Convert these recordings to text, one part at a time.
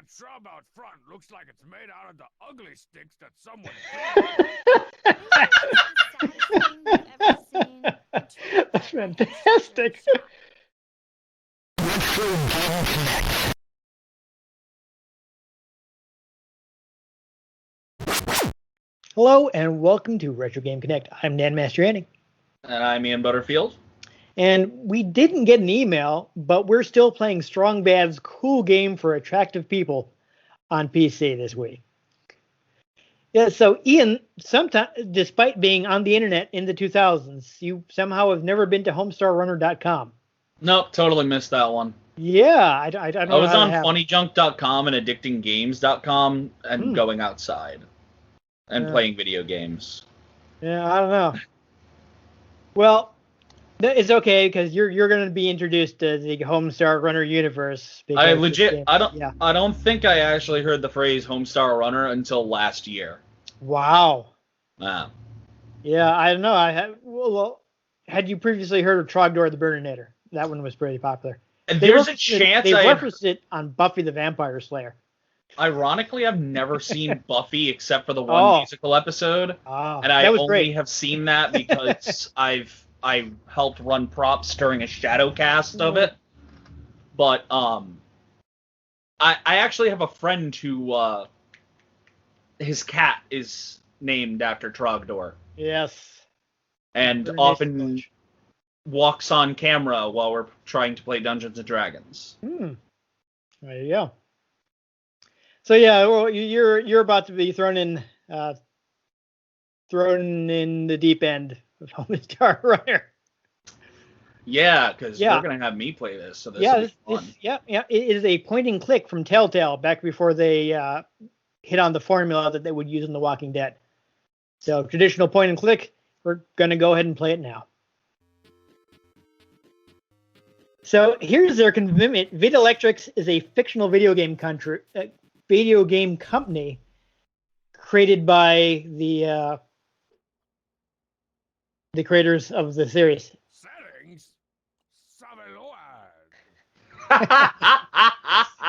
That shrub out front looks like it's made out of the ugly sticks that someone That's fantastic. Hello and welcome to Retro Game Connect. I'm Dan Mastriani. And I'm Ian Butterfield. And we didn't get an email, but we're still playing Strong Bad's cool game for attractive people on PC this week. Yeah, so Ian, despite being on the internet in the 2000s, you somehow have never been to homestarrunner.com. Nope, totally missed that one. Yeah, I don't know. I was on funnyjunk.com and addictinggames.com and going outside and playing video games. Yeah, I don't know. Well, it's okay because you're going to be introduced to the Homestar Runner universe. I don't think I actually heard the phrase Homestar Runner until last year. Wow. Wow. Yeah, I don't know. Had you previously heard of Trogdor the Burninator? That one was pretty popular. There's a chance they referenced it on Buffy the Vampire Slayer. Ironically, I've never seen Buffy except for the one musical episode, and I only have seen that because I helped run props during a shadow cast of it. But I actually have a friend who his cat is named after Trogdor. Yes. And often walks on camera while we're trying to play Dungeons and Dragons. There you go. So yeah, well, you're about to be thrown in the deep end of Homestar Runner. Yeah, because they're gonna have me play this, so this will be fun. It is a point and click from Telltale back before they hit on the formula that they would use in The Walking Dead. So traditional point and click. We're gonna go ahead and play it now. So here's their commitment. Vidalectrix is a fictional video game company created by the creators of the series. Settings?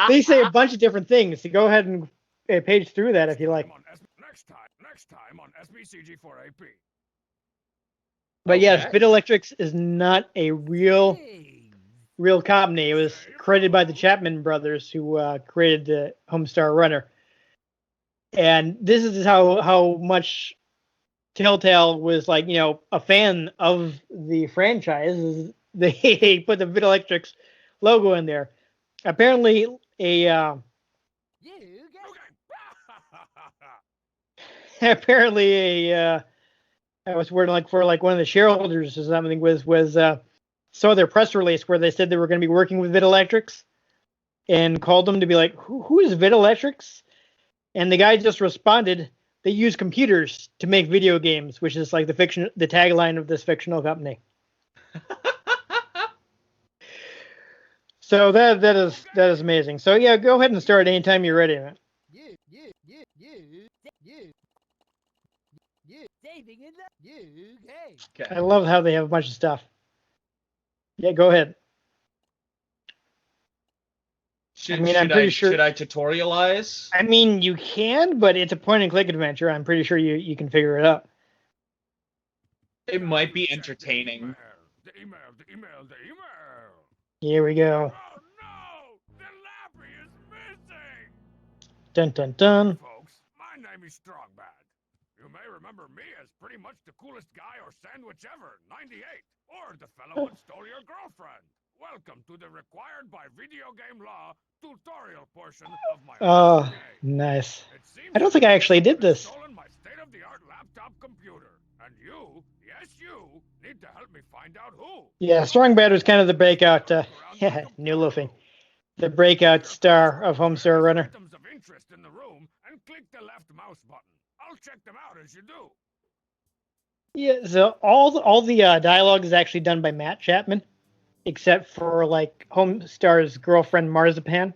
They say a bunch of different things. So go ahead and page through that if you like. Next time on SBCG4AP. But yes, Vidalectrix is not a real company. It was created by the Chapman brothers who created the Homestar Runner. And this is how much Telltale was like, a fan of the franchise. They put the Vidalectrix logo in there. Apparently I was wording for one of the shareholders or something saw their press release where they said they were going to be working with Vidalectrix and called them to be like, who is Vidalectrix? And the guy just responded, they use computers to make video games, which is like the tagline of this fictional company. So that is amazing. So yeah, go ahead and start anytime you're ready. I love how they have a bunch of stuff. Yeah, go ahead. Should I tutorialize? I mean, you can, but it's a point-and-click adventure. I'm pretty sure you can figure it out. It might be entertaining. The email. Here we go. Oh no! The Lappy is missing! Dun dun dun. Folks, my name is Strongbad. You may remember me as pretty much the coolest guy or sandwich ever, 98, or the fellow who stole your girlfriend. Welcome to the required by video game law tutorial portion of my game. Nice. I don't think I actually did this. Stolen my state-of-the-art laptop computer, and you, yes you, need to help me find out who. Yeah, Strongbad was kind of the breakout. New loafing. The breakout star of Homestar Runner. Items of interest in the room, and click the left mouse button. I'll check them out as you do. Yeah, so all the dialogue is actually done by Matt Chapman, except for like Homestar's girlfriend Marzipan.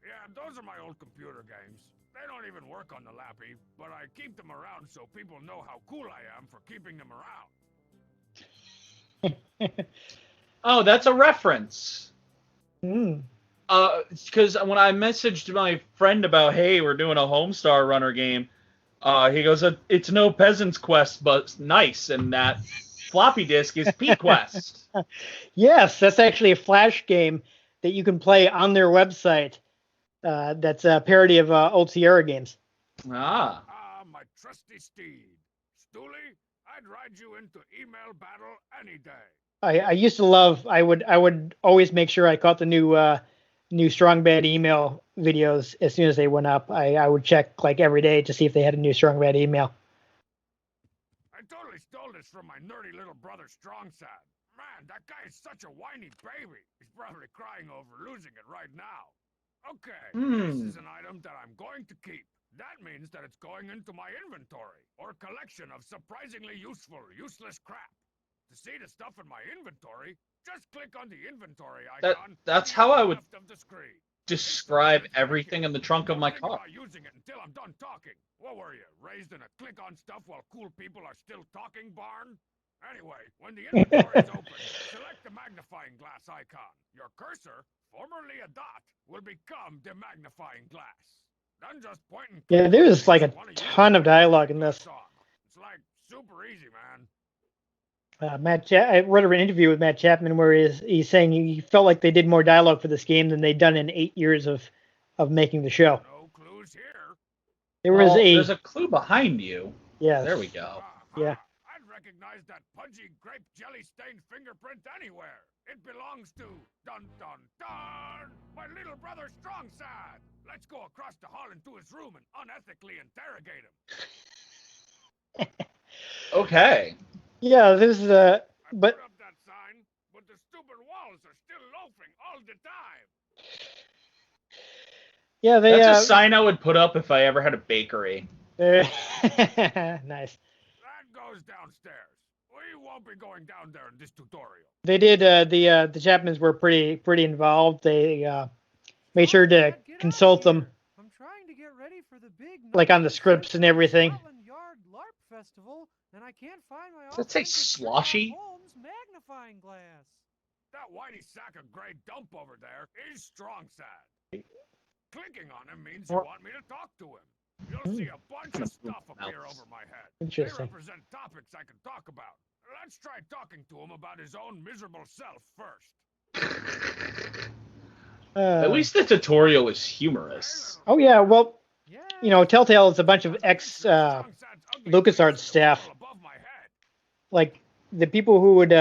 Yeah, those are my old computer games. They don't even work on the Lappy, but I keep them around so people know how cool I am for keeping them around. Oh, that's a reference. Because when I messaged my friend about, hey, we're doing a Homestar Runner game, he goes, it's no Peasant's Quest, but nice, and that floppy disk is P-Quest. Yes, that's actually a Flash game that you can play on their website. That's a parody of old Sierra games. Ah. My trusty steed. Stooley, I'd ride you into email battle any day. I used to love. I would always make sure I caught the new Strong Bad email videos as soon as they went up. I would check like every day to see if they had a new Strong Bad email. I totally stole this from my nerdy little brother Strongsad. Man, that guy is such a whiny baby. He's probably crying over losing it right now. Okay, this is an item that I'm going to keep. That means that it's going into my inventory, or collection of surprisingly useful, useless crap. To see the stuff in my inventory, just click on the inventory icon. That's how I would describe It's everything in the trunk of my Don't think car. about using it until I'm done talking. What were you, raised in a click on stuff while cool people are still talking barn? Anyway, when the inventory is open, select the magnifying glass icon. Your cursor, formerly a dot, will become the magnifying glass. Then just point and click. Yeah, there's like a ton of dialogue in this. It's like super easy, man. I read an interview with Matt Chapman where he's saying he felt like they did more dialogue for this game than they'd done in 8 years of making the show. No clues here. There's a clue behind you. Yeah. There we go. Yeah. I'd recognize that pudgy grape jelly stained fingerprint anywhere. It belongs to dun dun dun my little brother Strongsad. Let's go across the hall into his room and unethically interrogate him. Okay. Yeah, this is I put up that sign, but the stupid walls are still loafing all the time. Yeah, that's a sign I would put up if I ever had a bakery. Nice. That goes downstairs. We won't be going down there in this tutorial. They did. The Chapmans were pretty involved. They made sure to consult them. I'm trying to get ready for the big like on the scripts and everything. Yard LARP festival, and I can't find my Does it say sloshy? Holmes magnifying glass. That whitey sack of gray dump over there is Strongsad. Clicking on him means you want me to talk to him. You'll see a bunch of stuff appear over my head. Interesting. They represent topics I can talk about. Let's try talking to him about his own miserable self first. At least the tutorial is humorous. Oh yeah, well, you know, Telltale is a bunch of ex LucasArts staff. Like the people who would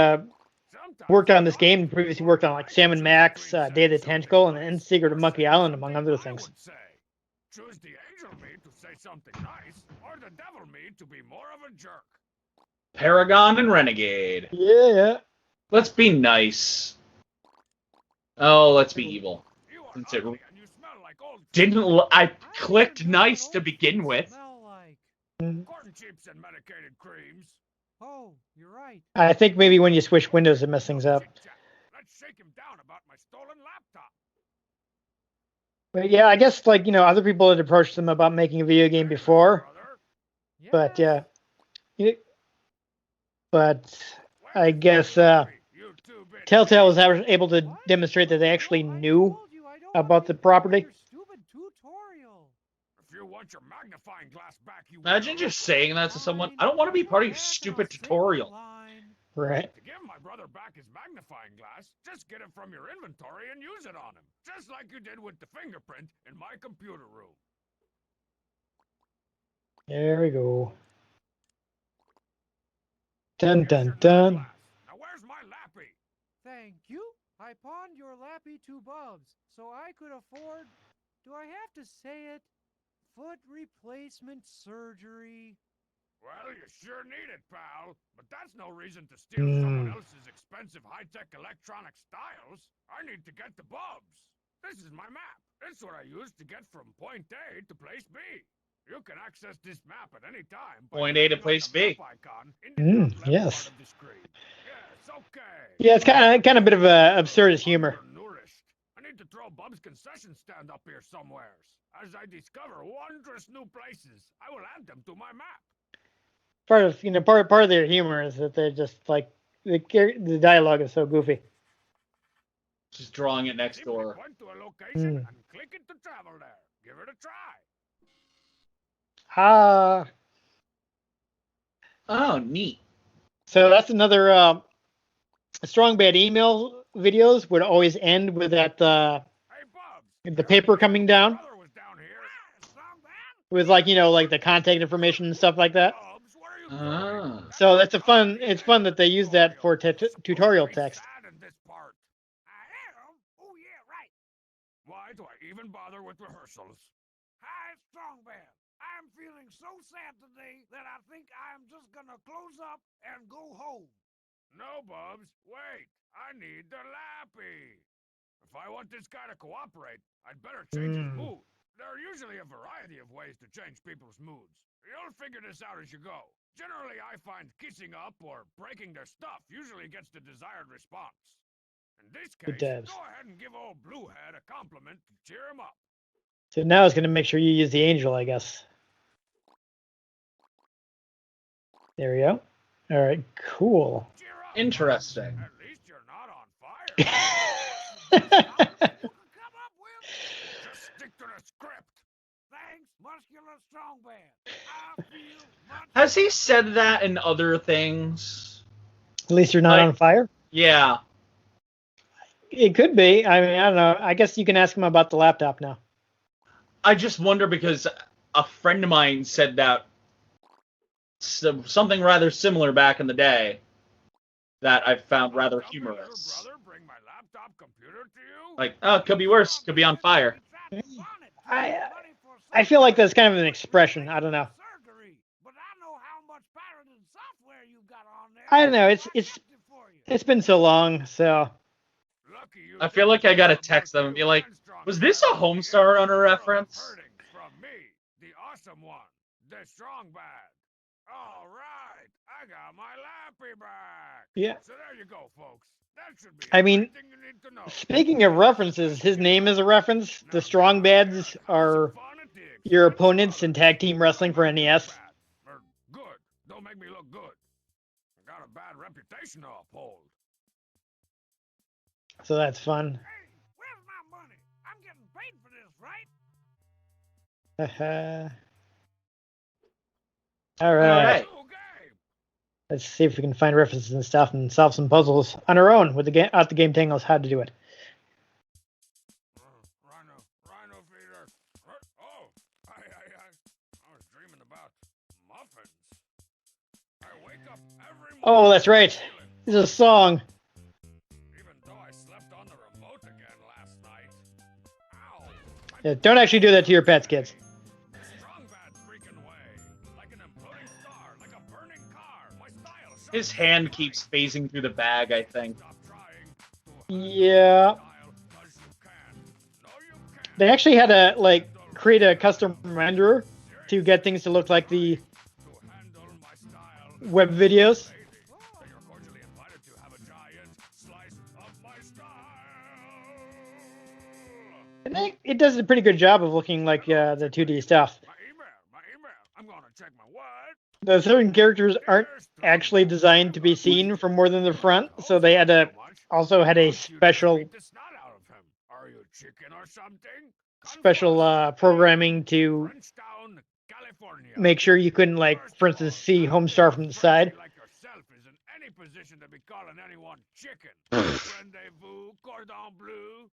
worked on this game previously worked on like Sam and Max, Day of the Tentacle, and End Secret of Monkey Island, among other things. Choose the angel me to say something nice, or the devil me to be more of a jerk. Paragon and Renegade. Yeah. Let's be nice. Oh, let's be evil. Since it didn't. I clicked nice to begin with. Corn chips and medicated creams. Oh, you're right. I think maybe when you switch windows, it messes things up. Let's shake him down about my stolen laptop. But yeah, I guess like, you know, other people had approached them about making a video game before. But yeah. But I guess Telltale was able to demonstrate that they actually knew about the property. Imagine just saying that to someone. I don't want to be part of your stupid tutorial. Right. To give my brother back his magnifying glass, just get it from your inventory and use it on him. Just like you did with the fingerprint in my computer room. There we go. Dun dun dun. Now where's my lappy? Thank you. I pawned your lappy to Bubs, so I could afford, do I have to say it, foot replacement surgery. Well, you sure need it, pal. But that's no reason to steal someone else's expensive high-tech electronic styles. I need to get the Bubs. This is my map. It's what I use to get from point A to place B. You can access this map at any time. Point A to place B. Yes. Yes, okay. Yeah, it's kind of a bit of absurdist humor. I need to throw Bub's concession stand up here somewhere. As I discover wondrous new places, I will add them to my map. Part of their humor is that they're just like the dialogue is so goofy. Just drawing it next door. Point to a location and click it to travel there. Give it a try. Oh, neat. So that's another strong bad email videos would always end with that the paper coming down. With like like the contact information and stuff like that. So that's it's fun that they use that for tutorial text. Why do I even bother with rehearsals? Hi, Strongbad. I'm feeling so sad today that I think I'm just gonna close up and go home. No, Bubs. Wait. I need the Lappy. If I want this guy to cooperate, I'd better change his mood. There are usually a variety of ways to change people's moods. You'll figure this out as you go. Generally, I find kissing up or breaking their stuff usually gets the desired response. In this case, go ahead and give old Bluehead a compliment to cheer him up. So now it's going to make sure you use the angel, I guess. There we go. All right, cool. Interesting. At least you're not on fire. Just stick to the script. Thanks, Muscular Strongbad. Has he said that in other things? At least you're not on fire? Yeah. It could be. I mean, I don't know. I guess you can ask him about the laptop now. I just wonder because a friend of mine said that something rather similar back in the day that I found rather humorous. Brother, bring my laptop computer to you? Like, oh, it could be worse. Could be on fire. I feel like that's kind of an expression. I don't know. I don't know. It's been so long, so. I feel like I gotta text them and be like, was this a Homestar Runner reference? From me, the awesome one, the strong bad. All right, I got my Lappy back. Yeah. So there you go, folks. That should be everything you need to know. Speaking of references, his name is a reference. The strong bads are your opponents in tag team wrestling for NES. Good. Don't make me look good. I got a bad reputation to uphold. So that's fun. Hey, where's my money? I'm getting paid for this, right? All right. Let's see if we can find references and stuff and solve some puzzles on our own with the game. The game telling us how to do it. Rhino feeder. Oh, I was dreaming about muffins. I wake up every morning. Oh, that's right. This is a song. Even though I slept on the remote again last night. Ow. Yeah, don't actually do that to your pets, kids. His hand keeps phasing through the bag, I think. Yeah. They actually had to create a custom renderer to get things to look like the web videos. I think it does a pretty good job of looking like the 2D stuff. I'm gonna check my what? The certain characters aren't actually designed to be seen from more than the front, so they had to also had a special programming to make sure you couldn't, for instance, see Homestar from the side. Any position to be calling anyone chicken. Rendezvous, cordon bleu.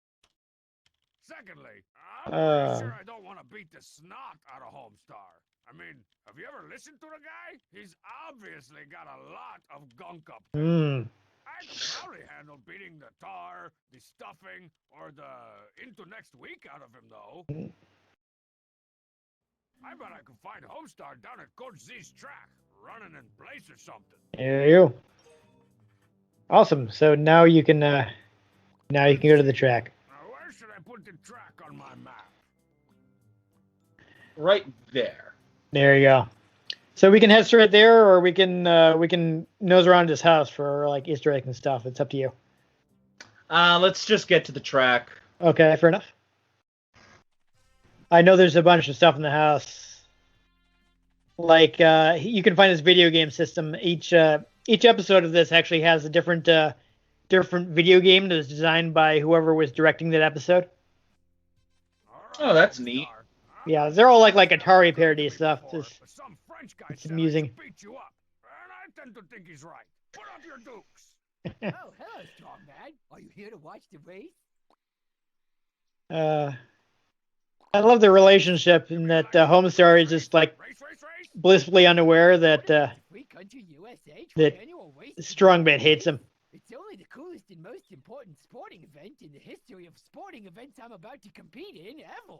Secondly, I'm pretty sure I don't want to beat the snot out of Homestar. I mean, have you ever listened to the guy? He's obviously got a lot of gunk up there. I could probably handle beating the tar, the stuffing, or the into next week out of him, though. I bet I could find Homestar down at Coach Z's track, running in place or something. There you go. Awesome. So now you can go to the track. Now, where should I put the track on my map? Right there. There you go. So we can head straight there, or we can nose around his house for Easter eggs and stuff. It's up to you. Let's just get to the track. Okay, fair enough. I know there's a bunch of stuff in the house. You can find this video game system. Each episode of this actually has a different different video game that was designed by whoever was directing that episode. Oh, that's neat. Yeah, they're all like Atari parody stuff. It's amusing. Beat you up, and I tend to think he's right. Put up your dukes. Oh, hello, strong man. Are you here to watch the race? I love the relationship in that Homestar is just like blissfully unaware that that Strongman hates him. It's only the coolest and most important sporting event in the history of sporting events I'm about to compete in ever.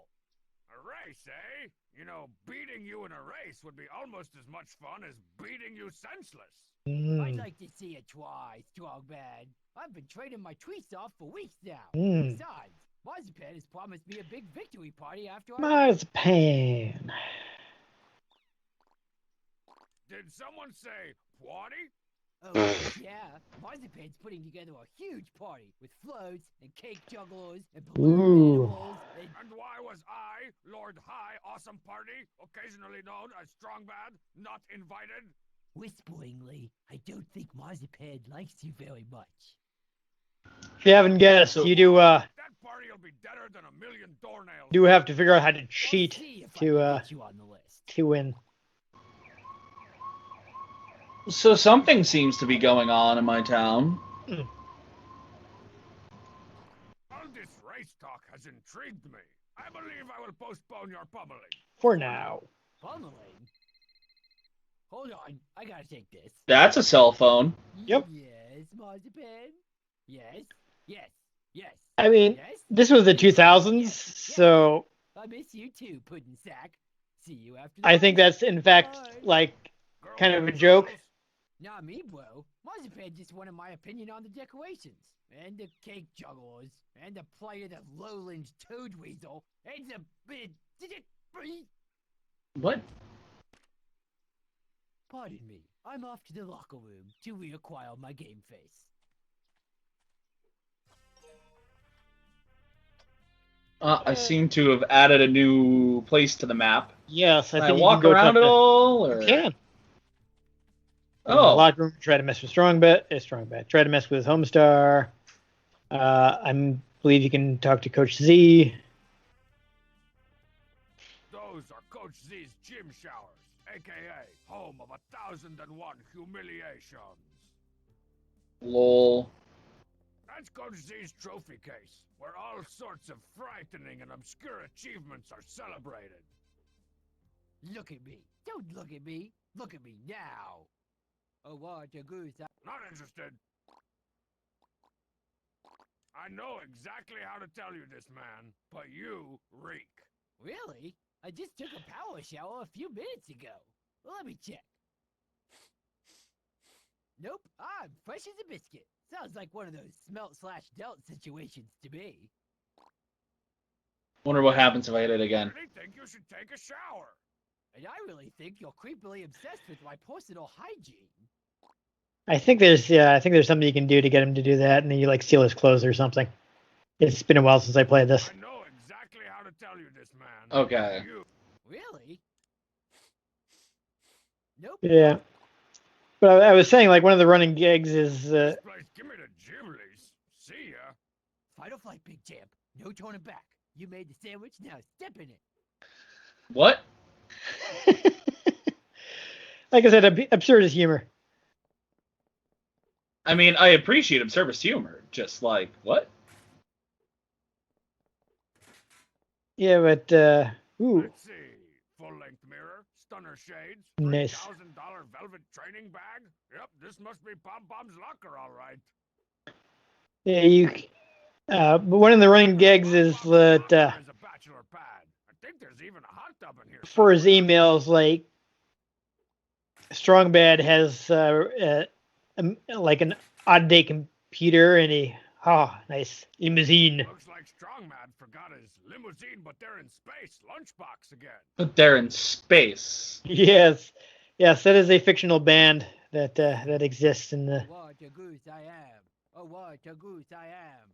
A race, eh? You know, beating you in a race would be almost as much fun as beating you senseless. I'd like to see it try, Strongman. I've been training my tweets off for weeks now. Besides, Marzipan has promised me a big victory party after Marzipan. Did someone say party? Oh, yeah. Marzipan's putting together a huge party with floats and cake jugglers and balloon animals And why was I, Lord High Awesome Party, occasionally known as Strongbad, not invited? Whisperingly, I don't think Marzipan likes you very much. If you haven't guessed, you do That party'll be deader than a million doornails. do have to figure out how to cheat to get you on the list. to win. So something seems to be going on in my town. All this race talk has intrigued me. I believe I will postpone your pummeling. For now. Pummeling? Hold on, I gotta take this. That's a cell phone. Yep. Yes, Marzipan. Yes, yes, yes. I mean, yes? this was the 2000s, so I miss you too, Puddin' Sack. See you after. I think that's in fact like kind of a joke. Not me, bro. Marzipan just wanted my opinion on the decorations, and the cake jugglers, and the plight of the lowlands toad weasel, and the bit. What? Pardon me. I'm off to the locker room to reacquire my game face. I seem to have added a new place to the map. Yes, Can I I think you walk can go around talk it to- all? Or? You can. Oh. Locker room, try to mess with Strongbad. Try to mess with Homestar. I believe you can talk to Coach Z. Those are Coach Z's gym showers, a.k.a. home of 1,001 humiliations. Lol. That's Coach Z's trophy case, where all sorts of frightening and obscure achievements are celebrated. Look at me. Don't look at me. Look at me now. Oh, what a goose. Not interested. I know exactly how to tell you this, man, but you reek. Really? I just took a power shower a few minutes ago. Well, let me check. Nope, I'm fresh as a biscuit. Sounds like one of those smelt/dealt situations to me. Wonder what happens if I hit it again. I think you should take a shower. And I really think you're creepily obsessed with my personal hygiene. I think there's something you can do to get him to do that, and then you like steal his clothes or something. It's been a while since I played this. I know exactly how to tell you this, man. Okay. Really? Nope. Yeah. But I was saying, like, one of the running gigs is This place, give me the Ghiblis. See ya. Fight or flight, big champ. No turning back. You made the sandwich, now step in it. What? like I said, absurdist humor. I mean, I appreciate absurdist humor. Just like, what? Yeah, but ooh, Let's see. Full-length mirror, stunner shades, nice. $3,000 velvet training bag. Yep, this must be Pom Pom's locker, all right. Yeah, you. But one of the running gigs is that There's a bachelor pad. I think there's even a hot tub in here. for his emails, like Strongbad has like an odd-day computer, and nice limousine. Looks like Strongman forgot his limousine, but they're in space. Lunchbox again. But they're in space. Yes, that is a fictional band that exists in the. What a goose I am. Oh, what a goose I am.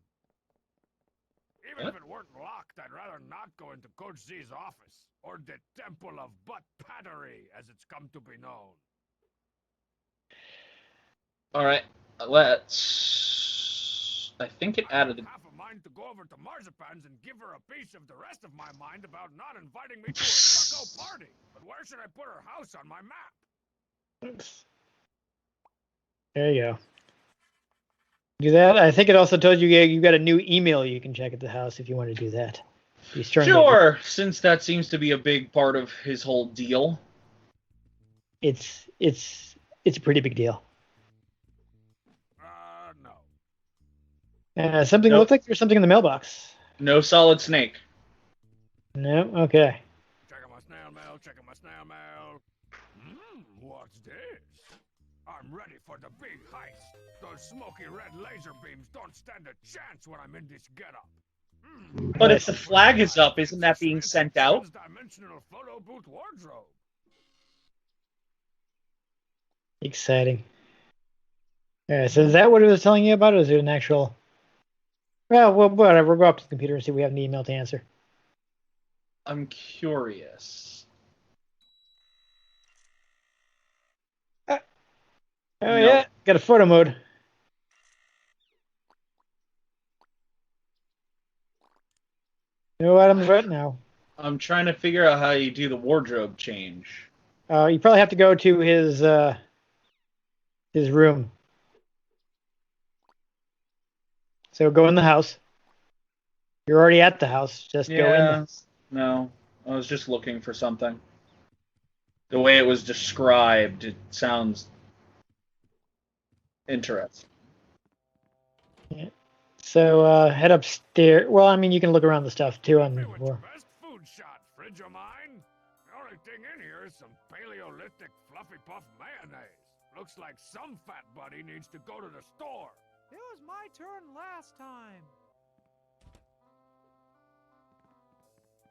Even if it weren't locked, I'd rather not go into Coach Z's office, or the Temple of Butt Pattery, as it's come to be known. Alright, let's I think it added. Half a mind to go over to Marzipan's and give her a piece of the rest of my mind about not inviting me to a sucko party. But where should I put her house on my map? There you go. Do that. I think it also told you you got a new email you can check at the house if you want to do that. Sure, since that seems to be a big part of his whole deal. It's a pretty big deal. No. Something Nope. looks like there's something in the mailbox. No solid snake. No. Okay. Checking my snail mail. Checking my snail mail. What's this? I'm ready for the big heist. Those smoky red laser beams don't stand a chance when I'm in this getup. But if the flag is up, isn't that being sent out? Dimensional photo booth wardrobe. Exciting. Alright, so is that what it was telling you about, or is it an actual... Well, whatever. We'll go up to the computer and see if we have an email to answer. I'm curious. Oh, yeah. Got a photo mode. No items right now. I'm trying to figure out how you do the wardrobe change. You probably have to go to his room. So go in the house. You're already at the house. Just go in. No, I was just looking for something. The way it was described, it sounds interesting. Yeah. So head upstairs. Well, I mean, you can look around the stuff too on the floor. Best food shot, fridge of mine. The only thing in here is some Paleolithic fluffy puff mayonnaise. Looks like some fat buddy needs to go to the store. It was my turn last time.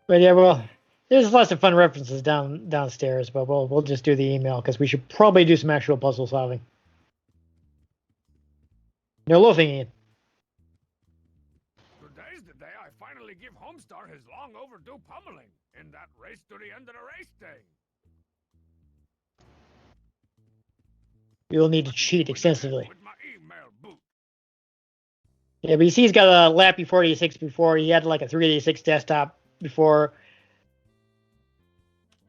But yeah, well, there's lots of fun references downstairs, but we'll just do the email because we should probably do some actual puzzle solving. No loafing, Ian. Today's the day I finally give Homestar his long overdue pummeling in that race to the end of the race thing. You'll need to cheat extensively. With my email boot. Yeah, but you see he's got a Lappy 486 before. He had like a 386 desktop before.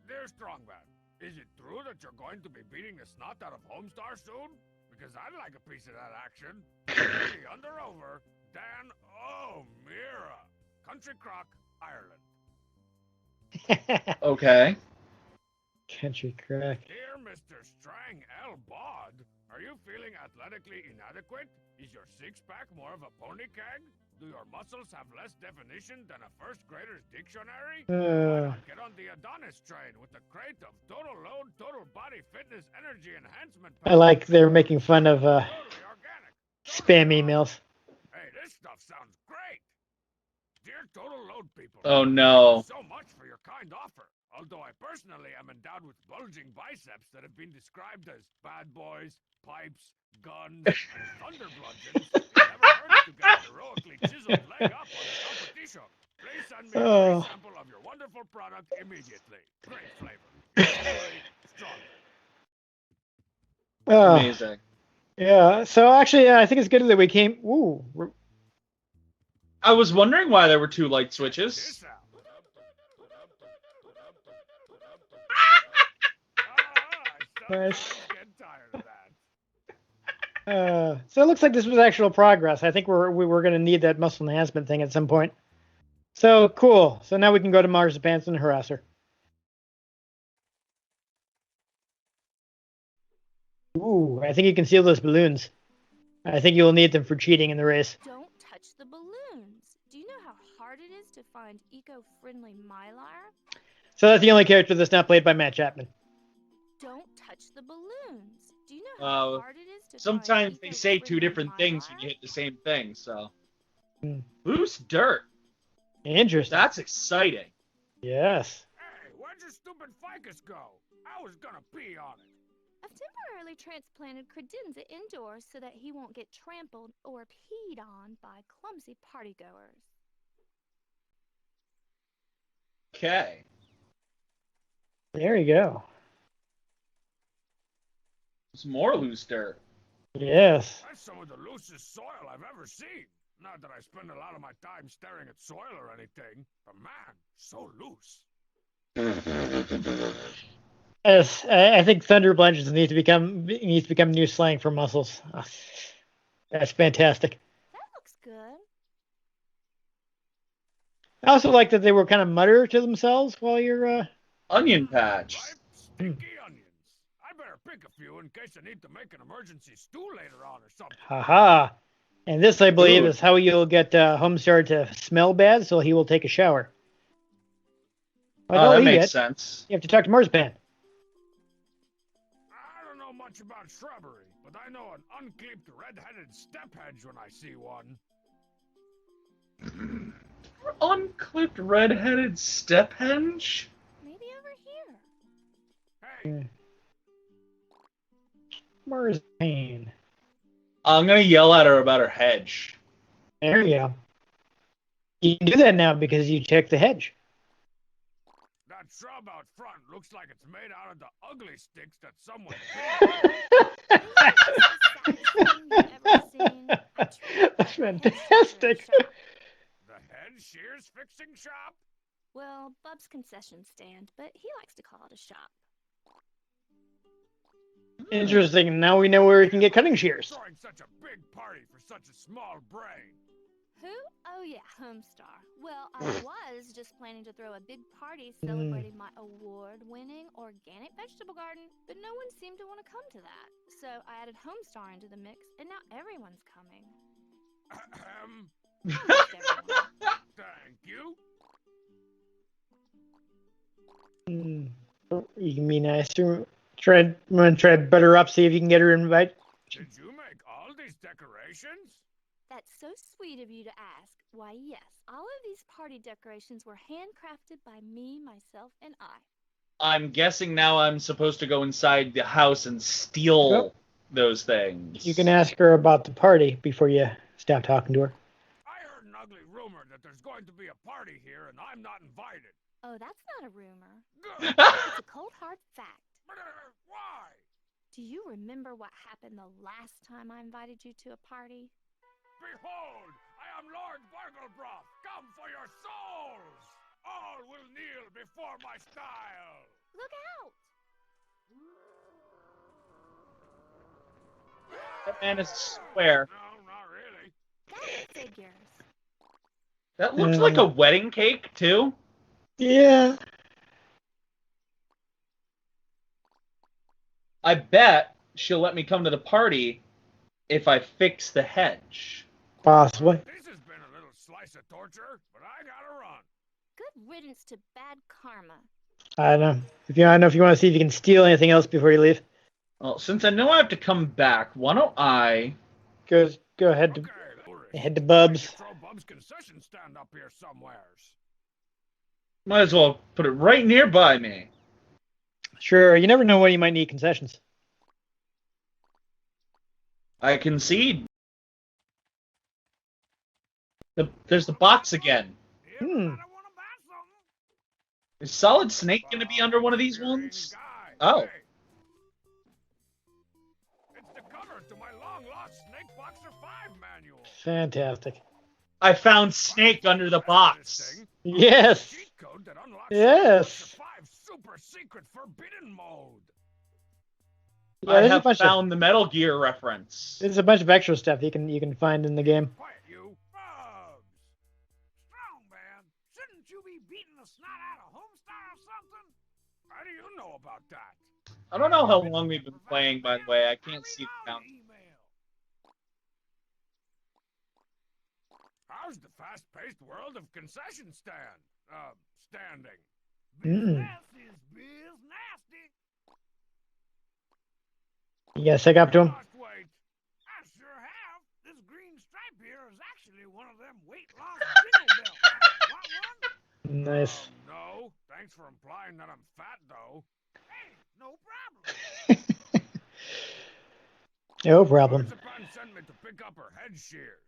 Dear Strongman, is it true that you're going to be beating the snot out of Homestar soon? Because I'd like a piece of that action. The under over, Dan O'Meara, Country Crock, Ireland. Okay. Country Crock. Dear Mr. Strang L. Bod, are you feeling athletically inadequate? Is your six-pack more of a pony keg? Do your muscles have less definition than a first grader's dictionary? Why not get on the Adonis train with the crate of total load, total body fitness, energy enhancement. I like they're making fun of spam emails. Hey, this stuff sounds great. Dear total load people. Oh no. Thank you so much for your kind offer. Although I personally am endowed with bulging biceps that have been described as bad boys, pipes, guns, and thunder bludgeons, it never hurts to get a heroically chiseled leg up on the competition. Please send me a sample of your wonderful product immediately. Great flavor. Strong. Amazing. Yeah, so actually, I think it's good that we came... Ooh. I was wondering why there were two light switches. Nice. So it looks like this was actual progress. I think we were going to need that muscle enhancement thing at some point. So cool. So now we can go to Marzipan's and harass her. Ooh, I think you can seal those balloons. I think you'll need them for cheating in the race. Don't touch the balloons. Do you know how hard it is to find eco-friendly mylar? So that's the only character that's not played by Matt Chapman. Don't touch the balloons. Do you know how hard it is to sometimes find they say two different mylar? things when you hit the same thing, so. Loose dirt. Interesting. That's exciting. Yes. Hey, where'd your stupid ficus go? I was gonna pee on it. I've temporarily transplanted credenza indoors so that he won't get trampled or peed on by clumsy partygoers. Okay. There you go. Some more loose dirt. Yes. That's some of the loosest soil I've ever seen. Not that I spend a lot of my time staring at soil or anything, but man, so loose. Yes, I think thunder plunges needs to become new slang for muscles. That's fantastic. That looks good. I also like that they were kind of mutter to themselves while you're. Onion patch. Ripe, stinky onions. I better pick a few in case I need to make an emergency stew later on or something. Haha. And this, I believe, Ooh. is how you'll get Homestar to smell bad, so he will take a shower. Oh, that makes sense. You have to talk to Marzipan. I don't know much about shrubbery, but I know an unclipped red-headed step hedge when I see one. Unclipped red-headed step hedge? Maybe over here. Hey, Marzipan. I'm gonna yell at her about her hedge. There you go. You can do that now because you checked the hedge. that shrub out front looks like it's made out of the ugly sticks that someone That's fantastic. The head shears fixing shop? Well, Bub's concession stand, but he likes to call it a shop. Interesting. Now we know where we can get cutting shears. Throwing such a big party for such a small brain. Who? Oh yeah, Homestar. Well, I was just planning to throw a big party celebrating my award-winning organic vegetable garden, but no one seemed to want to come to that. So I added Homestar into the mix, and now everyone's coming. Almost everyone. Thank you. You can be nice to try. I'm gonna try to butter up, see if you can get her invite. Did you make all these decorations? That's so sweet of you to ask. Why, yes, all of these party decorations were handcrafted by me, myself, and I. I'm guessing now I'm supposed to go inside the house and steal those things. You can ask her about the party before you stop talking to her. I heard an ugly rumor that there's going to be a party here and I'm not invited. Oh, that's not a rumor. Good. It's a cold hard fact. Why? Do you remember what happened the last time I invited you to a party? Behold, I am Lord Barglebroth. Come for your souls. All will kneel before my style. Look out! That man is square. No, not really. That figures. That looks like a wedding cake, too. Yeah. I bet she'll let me come to the party if I fix the hedge. Possibly. This has been a little slice of torture, but I gotta run. Good riddance to bad karma. I don't know. I know if you want to see if you can steal anything else before you leave. Well, since I know I have to come back, why don't I Go ahead to Okay, head to Bub's. throw Bub's concession stand up here somewheres. might as well put it right nearby me. Sure, you never know when you might need concessions. I concede. There's the box again. Is Solid Snake going to be under one of these ones? Oh. Hey. It's the cover to my long-lost Snake Boxer 5 manual. Fantastic. I found Snake under the box. Yes. Cheat code that unlocks Yes. Snake Boxer 5 super secret forbidden mode. Yeah, I there's have a bunch found the Metal Gear reference. There's a bunch of extra stuff you can find in the game. Quiet, you. Bubs. Strong man. Shouldn't you be beating the snot out of Homestar or something? How do you know about that? I don't know how long we've been playing, by the way. I can't see the count. How's the fast-paced world of concession standing? Nasty is biz nasty. You gotta stick up to him. Lost weight. I sure have. This green stripe here is actually one of them weight loss jingle bells. Want one? Nice. No, thanks for implying that I'm fat, though. Hey, no problem. No problem. Marzipan sent me to pick up her head shears.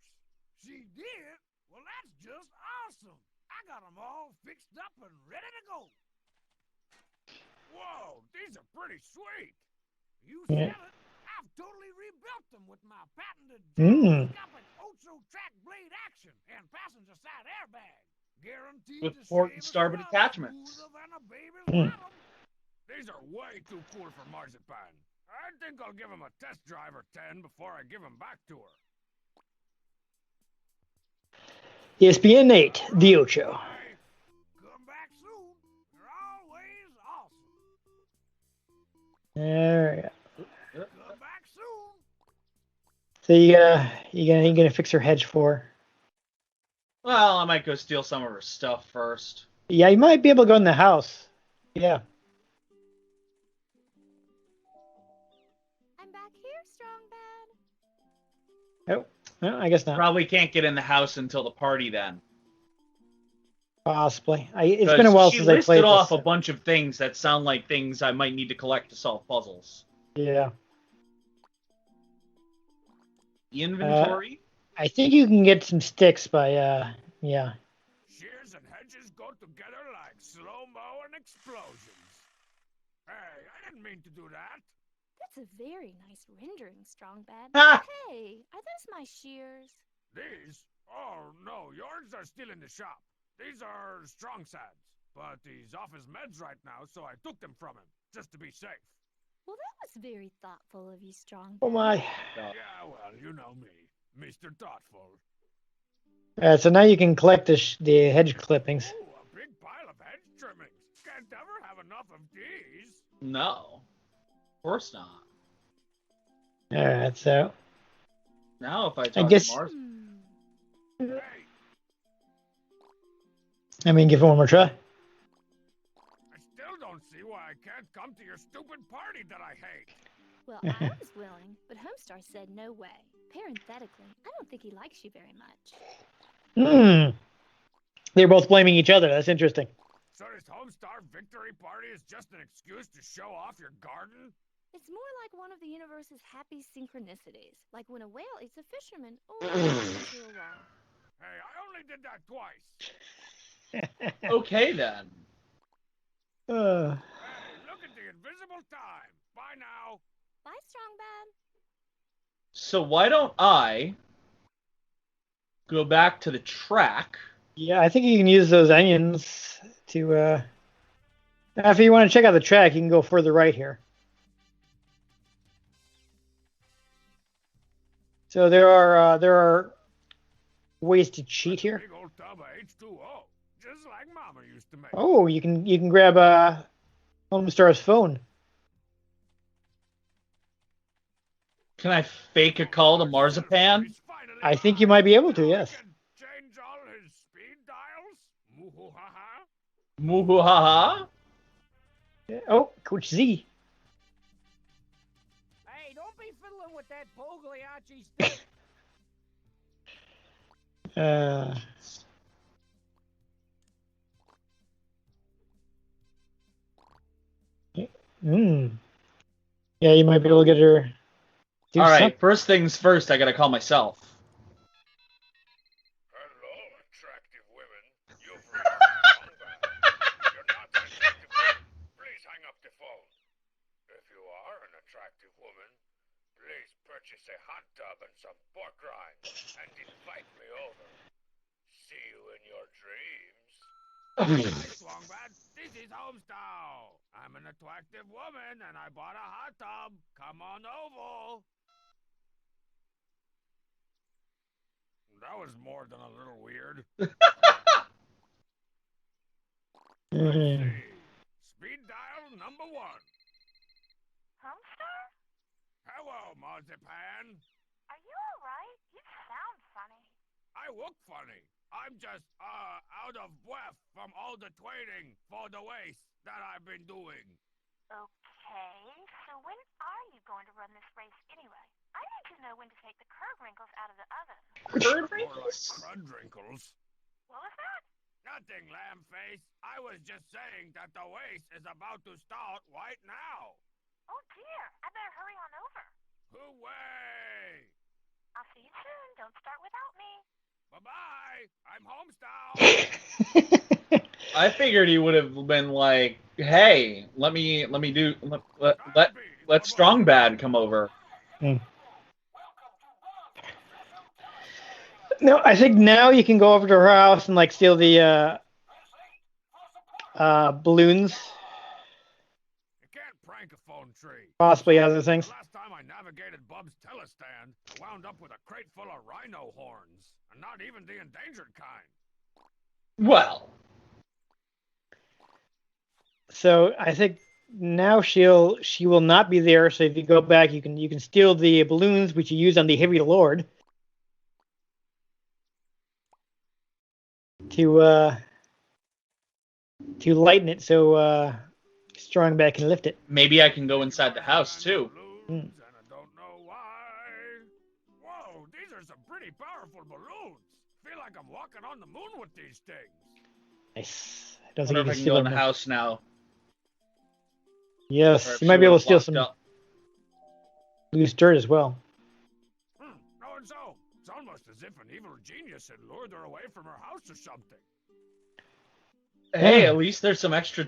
She did? Well, that's just awesome. I got them all fixed up and ready to go. Whoa, these are pretty sweet. You Yeah. said it. I've totally rebuilt them with my patented Mm. gyroscopic Ocho track blade action and passenger side airbag. Guaranteed With to port and shave a starboard scrub attachments. smoother than a baby's Mm. bottom. These are way too cool for Marzipan. I think I'll give him a test drive or 10 before I give him back to her. ESPN 8, The Ocho. Bye. Come back soon. You're always awesome. All right. Come back soon. So you gonna fix her hedge for her. Well, I might go steal some of her stuff first. Yeah, you might be able to go in the house. Yeah. I'm back here, Strong Bad. Oh, well, I guess not. Probably can't get in the house until the party then. Possibly. It's been a while since I played She listed off this. a bunch of things that sound like things I might need to collect to solve puzzles. Yeah. Inventory? I think you can get some sticks by yeah. Shears and hedges go together like slow-mo and explosions. Hey, I didn't mean to do that. That's a very nice rendering, Strong Bad. Ha! Hey, are those my shears? These? Oh, no, yours are still in the shop. These are strong sads, but he's off his meds right now, so I took them from him, just to be safe. Well, that was very thoughtful of you, Strong Bad. Oh my. Yeah, well, you know me, Mr. Thoughtful. So now you can collect the hedge clippings. Ooh, a big pile of hedge trimmings. Can't ever have enough of these. No. Of course not. All right, so Now if I talk guess- to Mars... Hey, I mean, give it one more try. I still don't see why I can't come to your stupid party that I hate. Well, I was willing, but Homestar said no way. Parenthetically, I don't think he likes you very much. They're both blaming each other. That's interesting. So this Homestar victory party is just an excuse to show off your garden? It's more like one of the universe's happy synchronicities, like when a whale eats a fisherman or runs into a wall. Hey, I only did that twice. Okay then. Hey, look at the invisible time. Bye now. Bye, Strong Bad. So why don't I go back to the track? Yeah, I think you can use those onions to. If you want to check out the track, you can go further right here. So there are ways to cheat here. Big old tub of H2O, just like Mama used to make. Oh, you can grab Homestar's phone. Can I fake a call to Marzipan? He's finally I think you back. might be able to. Now I Yes. can change all his speed dials. Moo-hoo-ha-ha. Moo-hoo-ha-ha? Oh, Coach Z. Hey, don't be fiddling with that Pogliacci stick. Yeah, you might be able to get her. Do All right, something. first things first, I gotta call myself. Hello, attractive women. You've reached Strongback. If you're not an attractive woman, please hang up the phone. If you are an attractive woman, please purchase a hot tub and some pork rinds and invite me over. See you in your dreams. Hi, Strongback. This is Homestar. I'm an attractive woman and I bought a hot tub. Come on over. That was more than a little weird. Let's see. Speed dial number 1. Homestar? Hello, Marzipan. Are you alright? You sound funny. I look funny. I'm just, out of breath from all the training for the race that I've been doing. Okay, so when are you going to run this race anyway? I need to know when to take the curd wrinkles out of the oven. More like crud wrinkles. What was that? Nothing, lamb face. I was just saying that the race is about to start right now. Oh dear, I better hurry on over. Hooray! I'll see you soon. Don't start without me. Bye-bye. I'm Homestar. I figured he would have been like, "Hey, let Strong Bad come over." No, I think now you can go over to her house and like steal the balloons. You can't prank a phone tree. Possibly other things. The last time I navigated Bub's telestand, I wound up with a crate full of rhino horns, and not even the endangered kind. Well. So I think now she will not be there. So if you go back, you can steal the balloons which you use on the Heavy Lord to lighten it so Strongback can lift it. Maybe I can go inside the house too. And I don't know why. Whoa, these are some pretty powerful balloons. Feel like I'm walking on the moon with these things. Nice. I don't wonder think if you I can can go in steal the them. house now. Yes, you might be able to steal some loose dirt as well. Oh, and so it's almost as if an evil genius had lured her away from her house or something. Hey, Yeah. at least there's some extra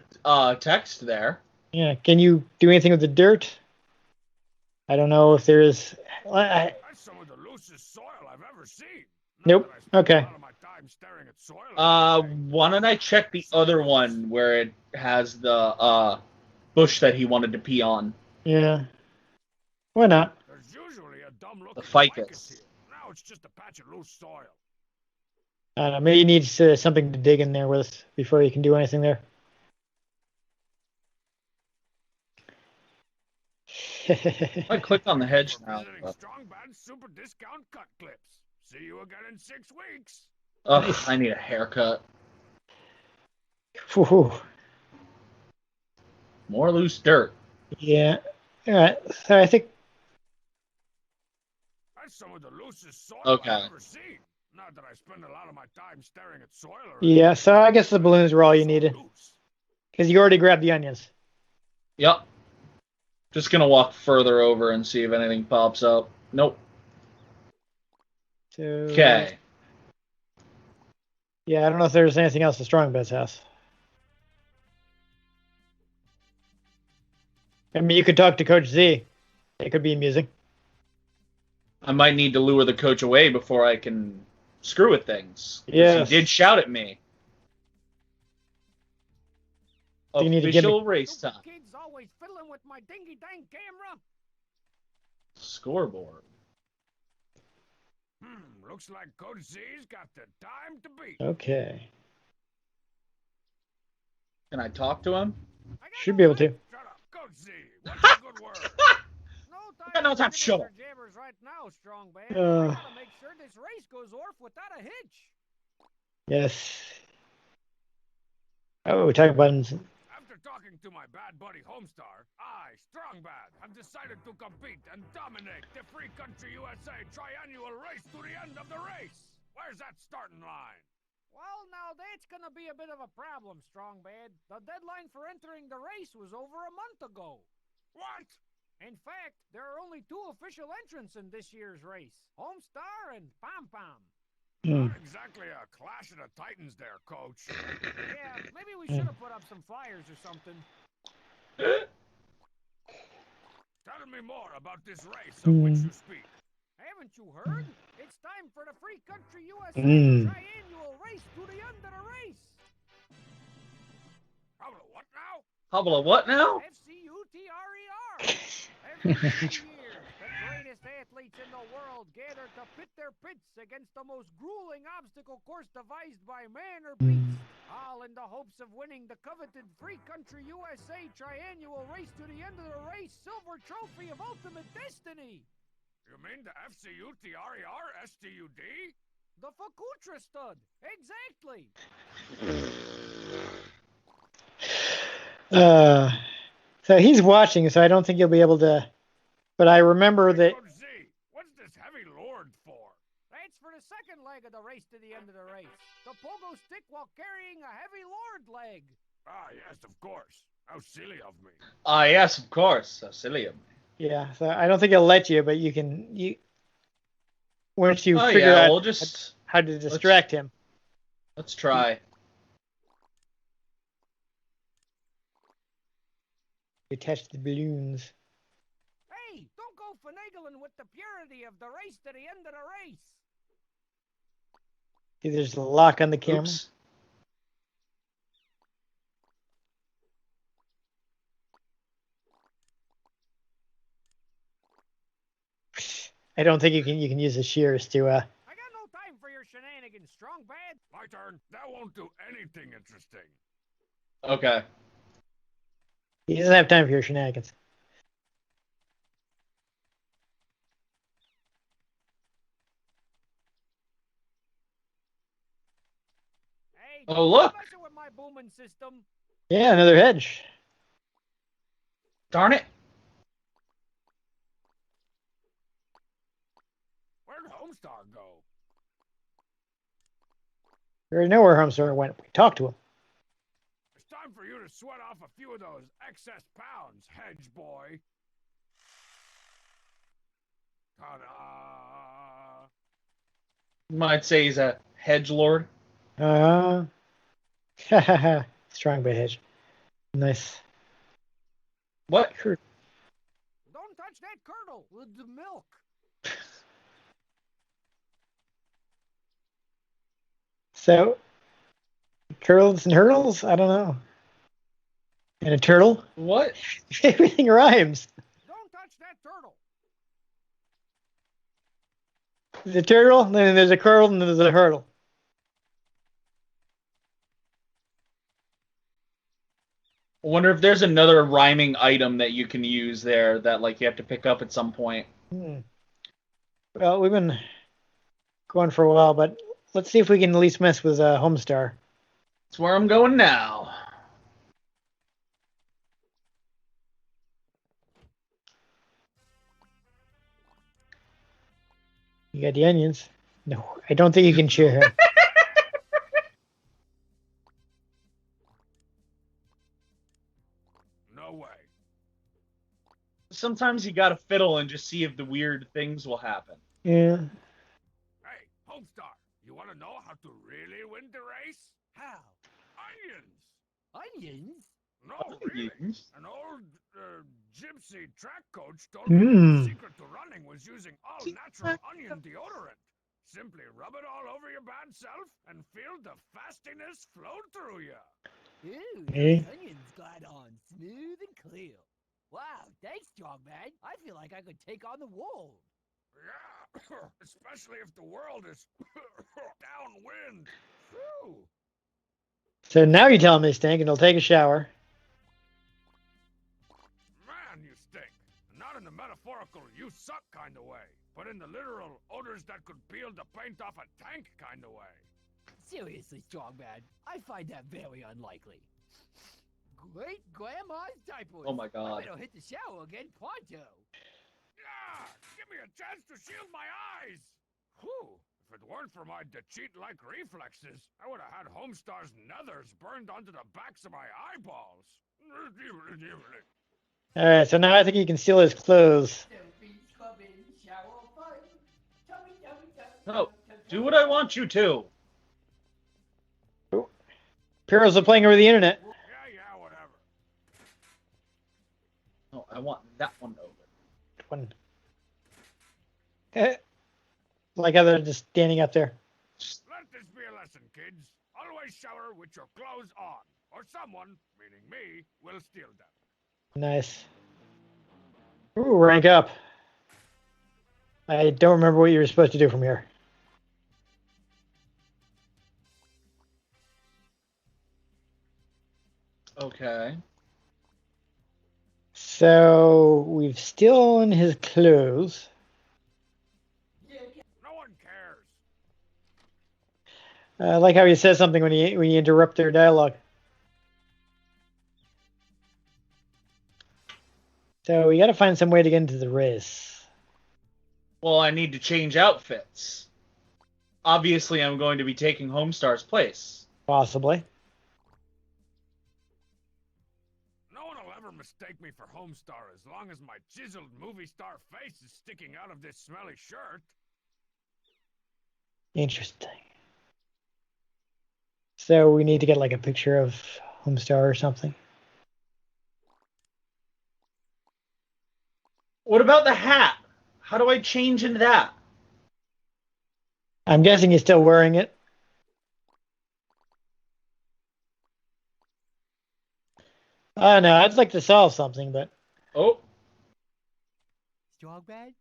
text there. Yeah. Can you do anything with the dirt? I don't know if there is. That's some of the loosest soil I've ever seen. Nope. Okay. Why don't I check the other one where it has the bush that he wanted to pee on? Yeah. Why not? There's usually a dumb-looking The ficus. here. Now it's just a patch of loose soil. I don't know. Maybe he needs something to dig in there with before he can do anything there. I clicked on the hedge now. Strong Bad super discount cut clips. See you again in 6 weeks. Ugh, Nice. I need a haircut. Whew. More loose dirt. Yeah. All right. So I think. That's some of the loosest soil Okay. I've ever seen. Not that I spend a lot of my time staring at soil. Yeah. So I guess the balloons were all you needed because you already grabbed the onions. Yep. Just gonna walk further over and see if anything pops up. Nope. So. Okay. Yeah, I don't know if there's anything else at Strongbad's house. I mean, you could talk to Coach Z. It could be amusing. I might need to lure the coach away before I can screw with things. Yes. He did shout at me. You need to give Official me- race time. Kids always fiddling with my dingy dang camera. Scoreboard. Looks like Coach Z's got the time to beat. Okay. Can I talk to him? Should be able to. Shut up, Coach Z. What's a good word? No time to show. Jabbers right now, Strong Bad. Uh. I gotta make sure this race goes off without a hitch. Yes. Oh, we're talking about. After talking to my bad buddy Homestar, I, Strong Bad, have decided to compete and dominate the Free Country USA triannual race to the end of the race. Where's that starting line? Well, now that's gonna be a bit of a problem, Strong Bad. The deadline for entering the race was over a month ago. What? In fact, there are only 2 official entrants in this year's race, Homestar and Pom Pom. Not exactly a clash of the titans there, Coach. Yeah, maybe we should have put up some flyers or something. Tell me more about this race of which you speak. Haven't you heard? It's time for the Free Country USA triannual race to the end of the race. How about what now? How about what now? FCUTRER. Every 2 years, the greatest athletes in the world gather to pit their pits against the most grueling obstacle course devised by man or beast, all in the hopes of winning the coveted Free Country USA triannual race to the end of the race silver trophy of ultimate destiny. You mean the FCUTRER STUD? The Fakutra stud. Exactly. So he's watching, so I don't think he'll be able to. But I remember that. Coach Z, what's this heavy lord for? That's for the second leg of the race to the end of the race. The pogo stick while carrying a heavy lord leg. Ah, yes, of course. How silly of me. Ah, yes, of course. So silly of me. Yeah, so I don't think he'll let you, but you can. Once you figure out we'll just how to distract him. Let's try. Attach the balloons. Hey, don't go finagling with the purity of the race to the end of the race. See, there's a lock on the camera. Oops. I don't think you can use the shears to I got no time for your shenanigans, strong bad. My turn. That won't do anything interesting. Okay. He doesn't have time for your shenanigans. Hey, Oh, look. messing with my booming system. Yeah, another hedge. Darn it. Where'd Homestar go? We already know where Homestar went. We talked to him. It's time for you to sweat off a few of those excess pounds, hedge boy. Ta-da! You might say he's a hedge lord. Strong bait hedge. Nice. What? Don't touch that curdle with the milk. So, turtles and hurdles? I don't know. And a turtle? What? Everything rhymes. Don't touch that turtle. There's a turtle, then there's a curl, and then there's a hurdle. I wonder if there's another rhyming item that you can use there that like you have to pick up at some point. Well, we've been going for a while, but let's see if we can at least mess with Homestar. That's where I'm going now. You got the onions. No, I don't think you can cheer him. No way. Sometimes you gotta fiddle and just see if the weird things will happen. Yeah. Hey, Homestar, you want to know how to really win the race? How? Onions! Onions? No, really. Onions? An old gypsy track coach told me the secret to running was using all-natural onion deodorant. Simply rub it all over your bad self and feel the fastiness flow through you. Ooh, Eh? those onions glide on smooth and clear. Wow, thanks, Strongman. I feel like I could take on the world. Yeah, especially if the world is downwind. Phew. So now you tell him they stink, and he'll take a shower. Man, you stink. Not in the metaphorical you suck kind of way, but in the literal odors that could peel the paint off a tank kind of way. Seriously, Strongman, I find that very unlikely. Great grandma's diapers. Oh my god. I better hit the shower again pronto. Yeah, give me a chance to shield my eyes. Whew. If it weren't for my cheat-like reflexes, I would have had Homestar's nethers burned onto the backs of my eyeballs. All right, so now I think you can steal his clothes. No, do what I want you to. Pirros are playing over the internet. Yeah, whatever. No, I want that one over. One. Like how they're just standing up there. Let this be a lesson, kids. Always shower with your clothes on, or someone, meaning me, will steal them. Nice. Ooh, rank up. I don't remember what you were supposed to do from here. Okay. So we've stolen his clothes. No one cares. I like how he says something when you interrupt their dialogue. So we got to find some way to get into the race. Well, I need to change outfits. Obviously, I'm going to be taking Homestar's place. Possibly. No one will ever mistake me for Homestar as long as my chiseled movie star face is sticking out of this smelly shirt. Interesting. So we need to get like a picture of Homestar or something. What about the hat? How do I change into that? I'm guessing he's still wearing it. I don't know. I'd like to solve something, but... Oh. Strong bad,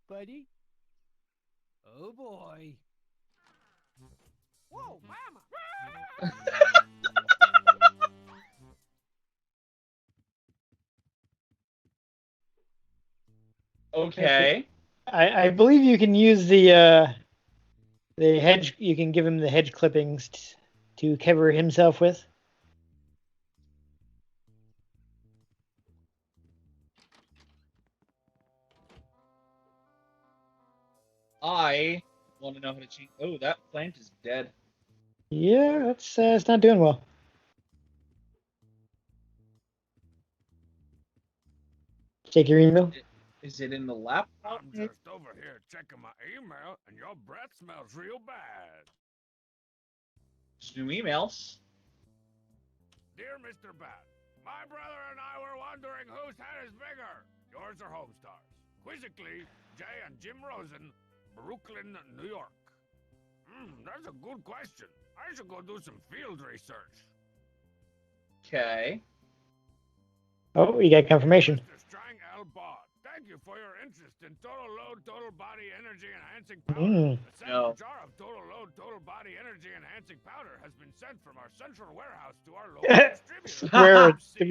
buddy? Oh boy. Whoa, mama! Okay. I believe you can use the hedge. You can give him the hedge clippings to cover himself with. I want to know how to change. Oh, that plant is dead. Yeah, it's not doing well. Check your email. Is it in the laptop? I'm just over here checking my email, and your breath smells real bad. Just new emails. Dear Mr. Bat, my brother and I were wondering whose head is bigger, yours or Homestar's. Quizzically, Jay and Jim Rosen, Brooklyn, New York. That's a good question. I should go do some field research. Okay. Oh, you got confirmation. Mr. Strang L. Bod, thank you for your interest in total load, total body energy enhancing powder. A sample jar of total load, total body energy enhancing powder has been sent from our central warehouse to our local distributor. Where Notified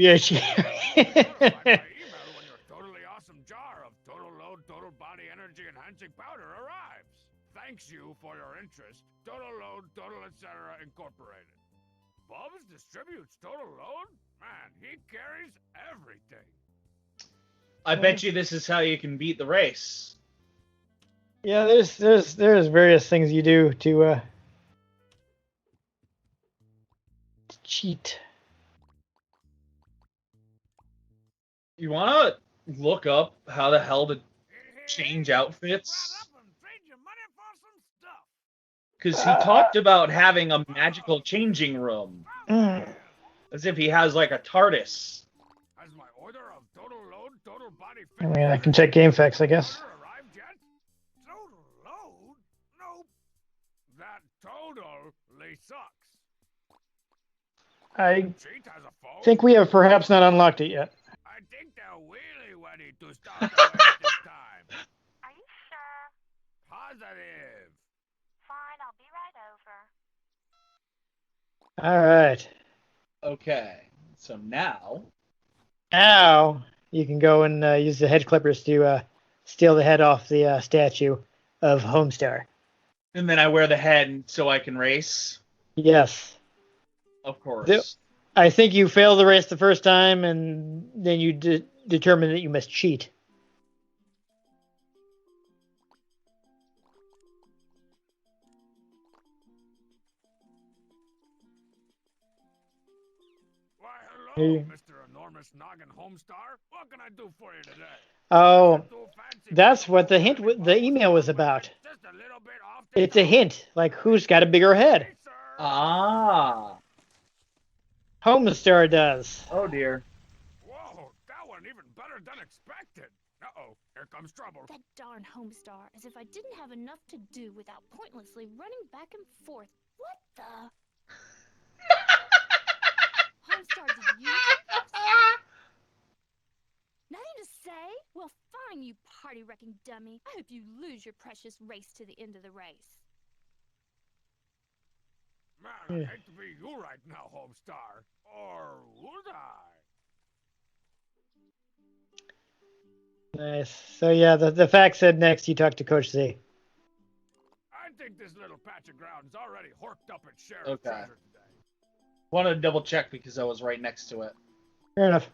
by email when your totally awesome jar of total load, total body energy enhancing powder arrives. Thanks you for your interest. Total Load, Total Etc. Incorporated. Bubs distributes Total Load? Man, he carries everything. I bet you this is how you can beat the race. Yeah, there's various things you do to cheat. You want to look up how the hell to change outfits? Because he talked about having a magical changing room. As if he has like a TARDIS. Has my order of Total Load, Total Body I mean, I can check GameFAQs, I guess. arrived yet? Total Load? Nope. That totally sucks. I Cheat has a phone. think we have perhaps not unlocked it yet. I think they're really ready to start the race this time. Are you sure? Positive. Fine, I'll be right over. All right. Okay, so now you can go and use the hedge clippers to steal the head off the statue of Homestar. And then I wear the head so I can race? Yes. Of course. I think you failed the race the first time, and then you determined that you must cheat. Why, hello, Mr. Enormous Noggin Homestar. What can I do for you today? Oh, that's what the email was about. Just a little bit off It's a hint, like who's got a bigger head. Ah. Homestar does. Oh dear. Whoa, that went even better than expected. Uh-oh, here comes trouble. That darn Homestar, as if I didn't have enough to do without pointlessly running back and forth. What the? Homestar, did you do this? Nothing to say? Well, fine, you party-wrecking dummy. I hope you lose your precious race to the end of the race. Man, I hate to be you right now, Homestar. Or would I? Nice. So yeah, the fact said next you talk to Coach Z. I think this little patch of ground is already horked up its share Okay. of treasure today. Wanted to double check because I was right next to it. Fair enough.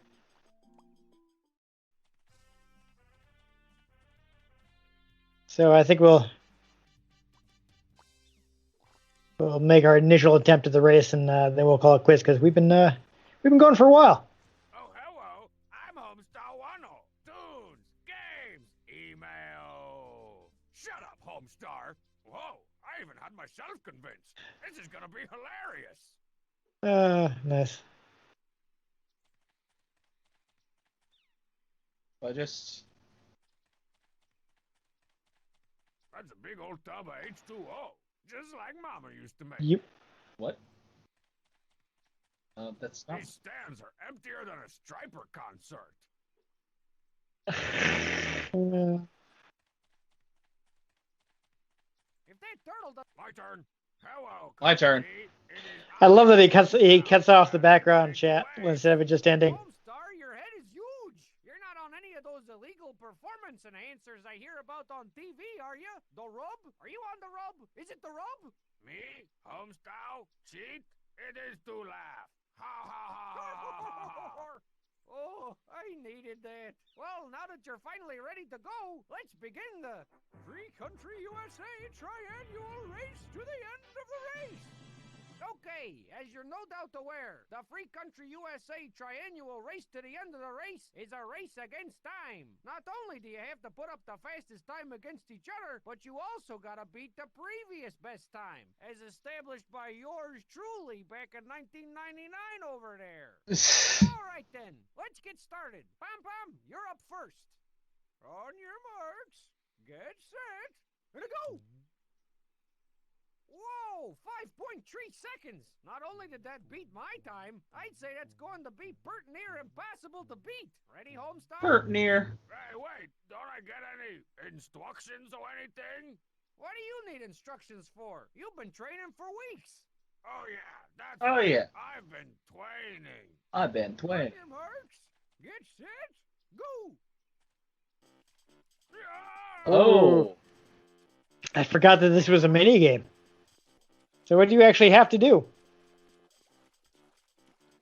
So I think we'll make our initial attempt at the race, and then we'll call it quits because we've been going for a while. Oh, hello. I'm Homestar Runner. Dudes, games, email. Shut up, Homestar. Whoa, I even had myself convinced. This is gonna be hilarious. Nice. That's a big old tub of H2O, just like Mama used to make. Yep. What? That's not... These stands are emptier than a Striper concert. If that turtle does... My turn. Hello, My turn. I love that he cuts off the background chat instead of it just ending. Homestar, your head is huge. You're not on any of those illegal performance enhancers I hear about on TV, are you? The rub? Are you on the rub? Is it the rub? Me? Homestar? Cheat? It is to laugh. Ha ha ha ha ha ha. Oh, I needed that. Well, now that you're finally ready to go, let's begin the Free Country USA Triannual Race to the end of the race. Okay, as you're no doubt aware, the Free Country USA Triannual Race to the end of the race is a race against time. Not only do you have to put up the fastest time against each other, but you also gotta beat the previous best time, as established by yours truly back in 1999 over there. All right then, let's get started. Pom Pom, you're up first. On your marks, get set, and go! Whoa, 5.3 seconds. Not only did that beat my time, I'd say that's going to be pert near impossible to beat. Ready, Homestar? Pert near. Hey, wait, don't I get any instructions or anything? What do you need instructions for? You've been training for weeks. Oh yeah, that's Oh right. yeah. I've been training. I've been On twin. your marks, get set, go! Yeah! Oh. I forgot that this was a mini game. So what do you actually have to do?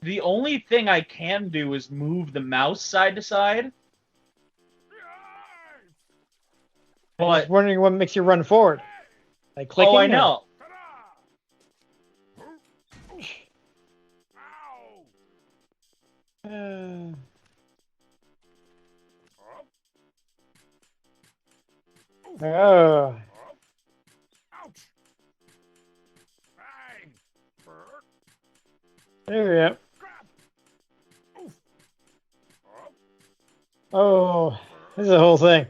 The only thing I can do is move the mouse side to side. I was But wondering what makes you run forward. Like clicking? oh, I or- know. Ow! Uh, oh. Ouch! Bang! Bert! There we go. Crap! Oof! Oh. This is the whole thing.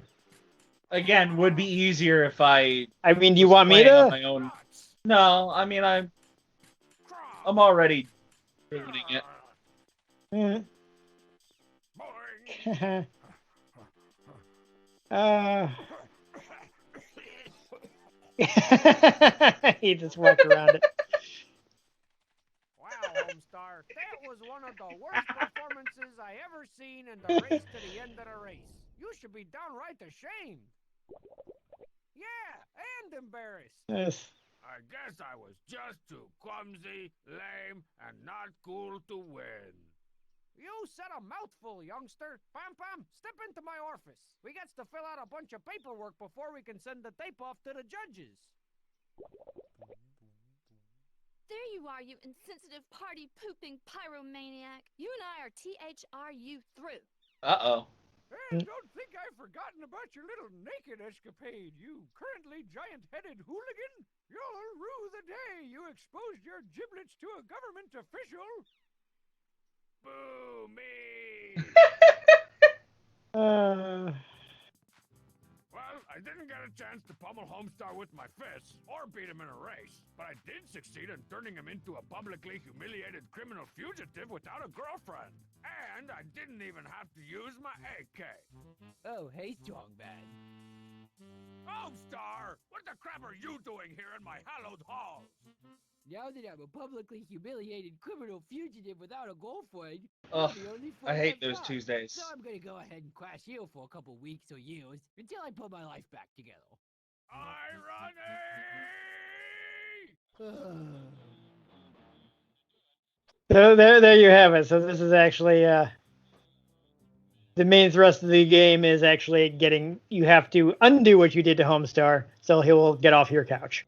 Again, would be easier if I I mean, do you was want me playing on to? my own. Nuts! No, I mean I'm Crap! already doing it. Mm. Boing! He just walked around it. Wow, Homestar, that was one of the worst performances I ever seen in the race to the end of the race. You should be downright ashamed. Yeah, and embarrassed. Yes. I guess I was just too clumsy, lame, and not cool to win. You said a mouthful, youngster. Pom Pom, step into my office. We got to fill out a bunch of paperwork before we can send the tape off to the judges. There you are, you insensitive party-pooping pyromaniac. You and I are THRU through. Uh-oh. And don't think I've forgotten about your little naked escapade, you currently giant-headed hooligan. You'll rue the day you exposed your giblets to a government official. Boo me! Well, I didn't get a chance to pummel Homestar with my fists or beat him in a race, but I did succeed in turning him into a publicly humiliated criminal fugitive without a girlfriend. And I didn't even have to use my AK. Oh, hey, Strongbad. Homestar! What the crap are you doing here in my hallowed halls? Now that I'm a publicly humiliated criminal fugitive without a girlfriend, Ugh, you're the only I friend hate I've those got. Tuesdays. So I'm gonna go ahead and crash you for a couple weeks or years until I put my life back together. Irony! So there you have it. So this is actually the main thrust of the game is actually getting you have to undo what you did to Homestar, so he will get off your couch.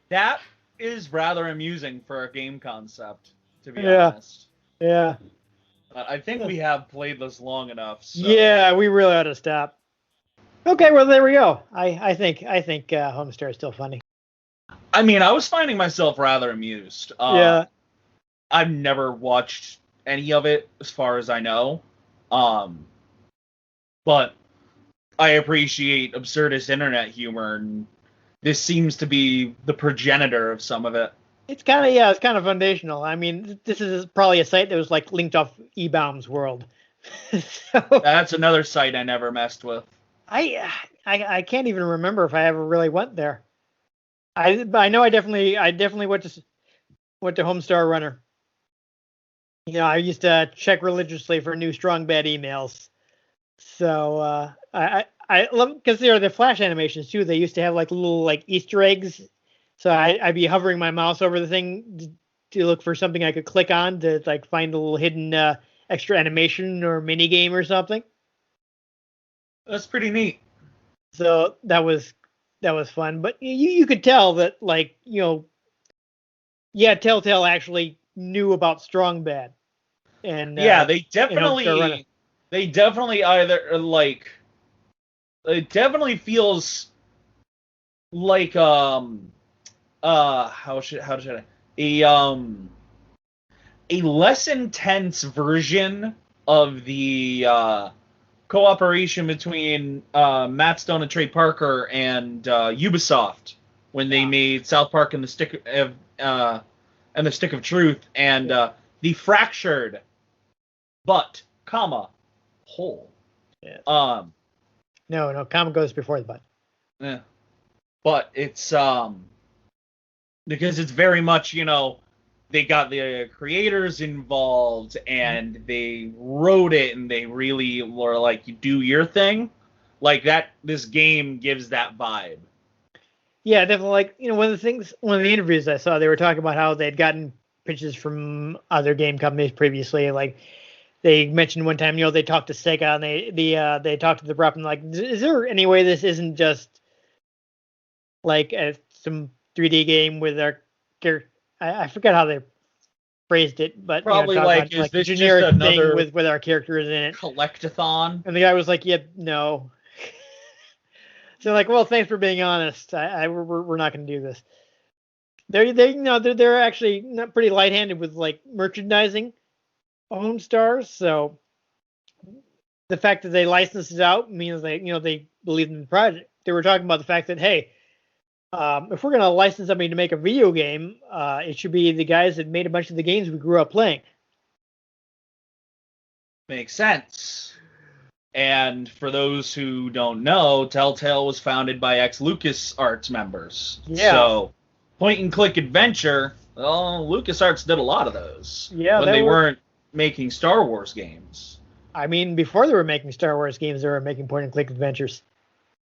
That is rather amusing for a game concept, to be Yeah. honest. Yeah. I think we have played this long enough. So. Yeah, we really ought to stop. Okay, well there we go. I think Homestar is still funny. I mean, I was finding myself rather amused. Yeah. I've never watched any of it, as far as I know. But I appreciate absurdist internet humor, and this seems to be the progenitor of some of it. It's kind of foundational. I mean, this is probably a site that was like linked off eBaum's world. So, that's another site I never messed with. I can't even remember if I ever really went there. I know I definitely went to Homestar Runner. I used to check religiously for new strong bad emails. So I love, because there are the Flash animations too. They used to have like little like Easter eggs. So I'd be hovering my mouse over the thing to look for something I could click on to like find a little hidden extra animation or mini game or something. That's pretty neat. So that was fun. But you could tell that Telltale actually knew about Strong Bad. And they definitely either like, it definitely feels like how should I a less intense version of the cooperation between Matt Stone and Trey Parker and Ubisoft when they made South Park and the Stick of Truth, and the fractured but whole. Yeah. No, comma goes before the but. Yeah. But it's because it's very much, they got the creators involved and they wrote it and they really were like, you do your thing. Like that, this game gives that vibe. Yeah, definitely. Like, one of the interviews I saw, they were talking about how they'd gotten pitches from other game companies previously. Like, they mentioned one time, they talked to Sega and they talked to the rep and like, is there any way this isn't just like some 3D game with our character? I forget how they phrased it, but probably like, is this generic just another thing with our characters in it? Collectathon? And the guy was like, "Yep, no." So like, well, thanks for being honest. We're not going to do this. They're actually not pretty light-handed with like merchandising Homestars. So the fact that they licensed it out means they believe in the project. They were talking about the fact that, hey, if we're going to license somebody to make a video game, it should be the guys that made a bunch of the games we grew up playing. Makes sense. And for those who don't know, Telltale was founded by ex-LucasArts members. Yeah. So, point-and-click adventure, well, LucasArts did a lot of those. Yeah, when they weren't making Star Wars games. I mean, before they were making Star Wars games, they were making point-and-click adventures.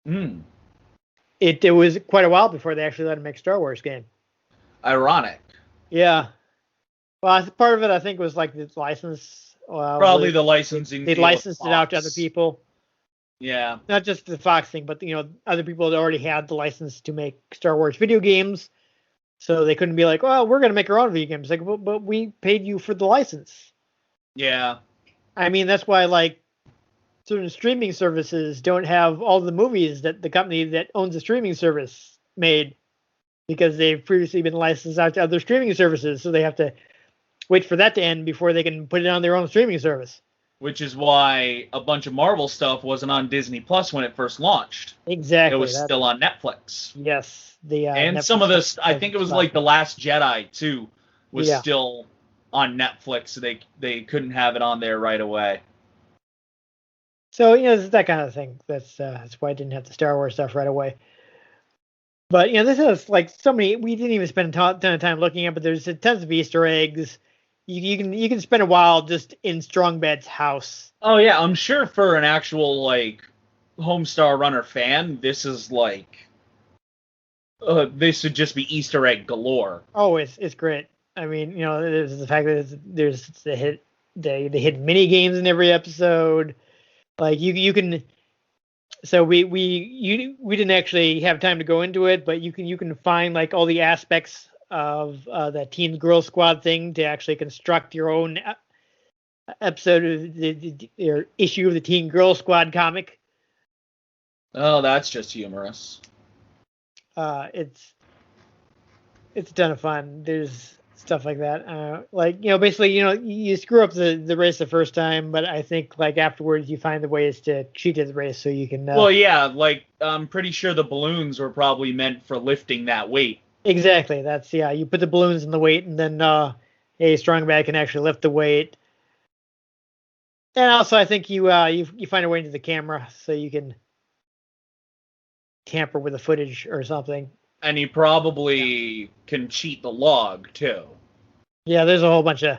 It was quite a while before they actually let them make Star Wars game. Ironic. Yeah. Well, part of it, I think, was like the license. Probably the licensing. They licensed it out to other people. Yeah. Not just the Fox thing, but other people that already had the license to make Star Wars video games, so they couldn't be like, "Well, we're going to make our own video games." Like, but we paid you for the license. Yeah. I mean, that's why like certain streaming services don't have all the movies that the company that owns the streaming service made, because they've previously been licensed out to other streaming services, so they have to wait for that to end before they can put it on their own streaming service. Which is why a bunch of Marvel stuff wasn't on Disney Plus when it first launched. Exactly. It was still on Netflix. Yes. And Netflix some of this, I think it was like The Last Jedi, too, was still on Netflix, so they couldn't have it on there right away. So, it's that kind of thing. That's why I didn't have the Star Wars stuff right away. But, this is like so many, we didn't even spend a ton of time looking at, but there's tons of Easter eggs. You can spend a while just in Strong Bad's house. Oh yeah, I'm sure for an actual like Homestar Runner fan, this is like this would just be Easter egg galore. Oh, it's great. I mean, there's the fact that there's the hidden mini games in every episode. Like you can. So we didn't actually have time to go into it, but you can find like all the aspects of that Teen Girl Squad thing to actually construct your own episode of your issue of the Teen Girl Squad comic. Oh, that's just humorous. It's a ton of fun. There's stuff like that. Basically, you screw up the race the first time, but I think like afterwards you find the ways to cheat at the race so you can. Well, yeah, like I'm pretty sure the balloons were probably meant for lifting that weight. Exactly. That's You put the balloons in the weight, and then a strong bag can actually lift the weight. And also, I think you find a way into the camera so you can tamper with the footage or something. And you probably can cheat the log too. Yeah, there's a whole bunch of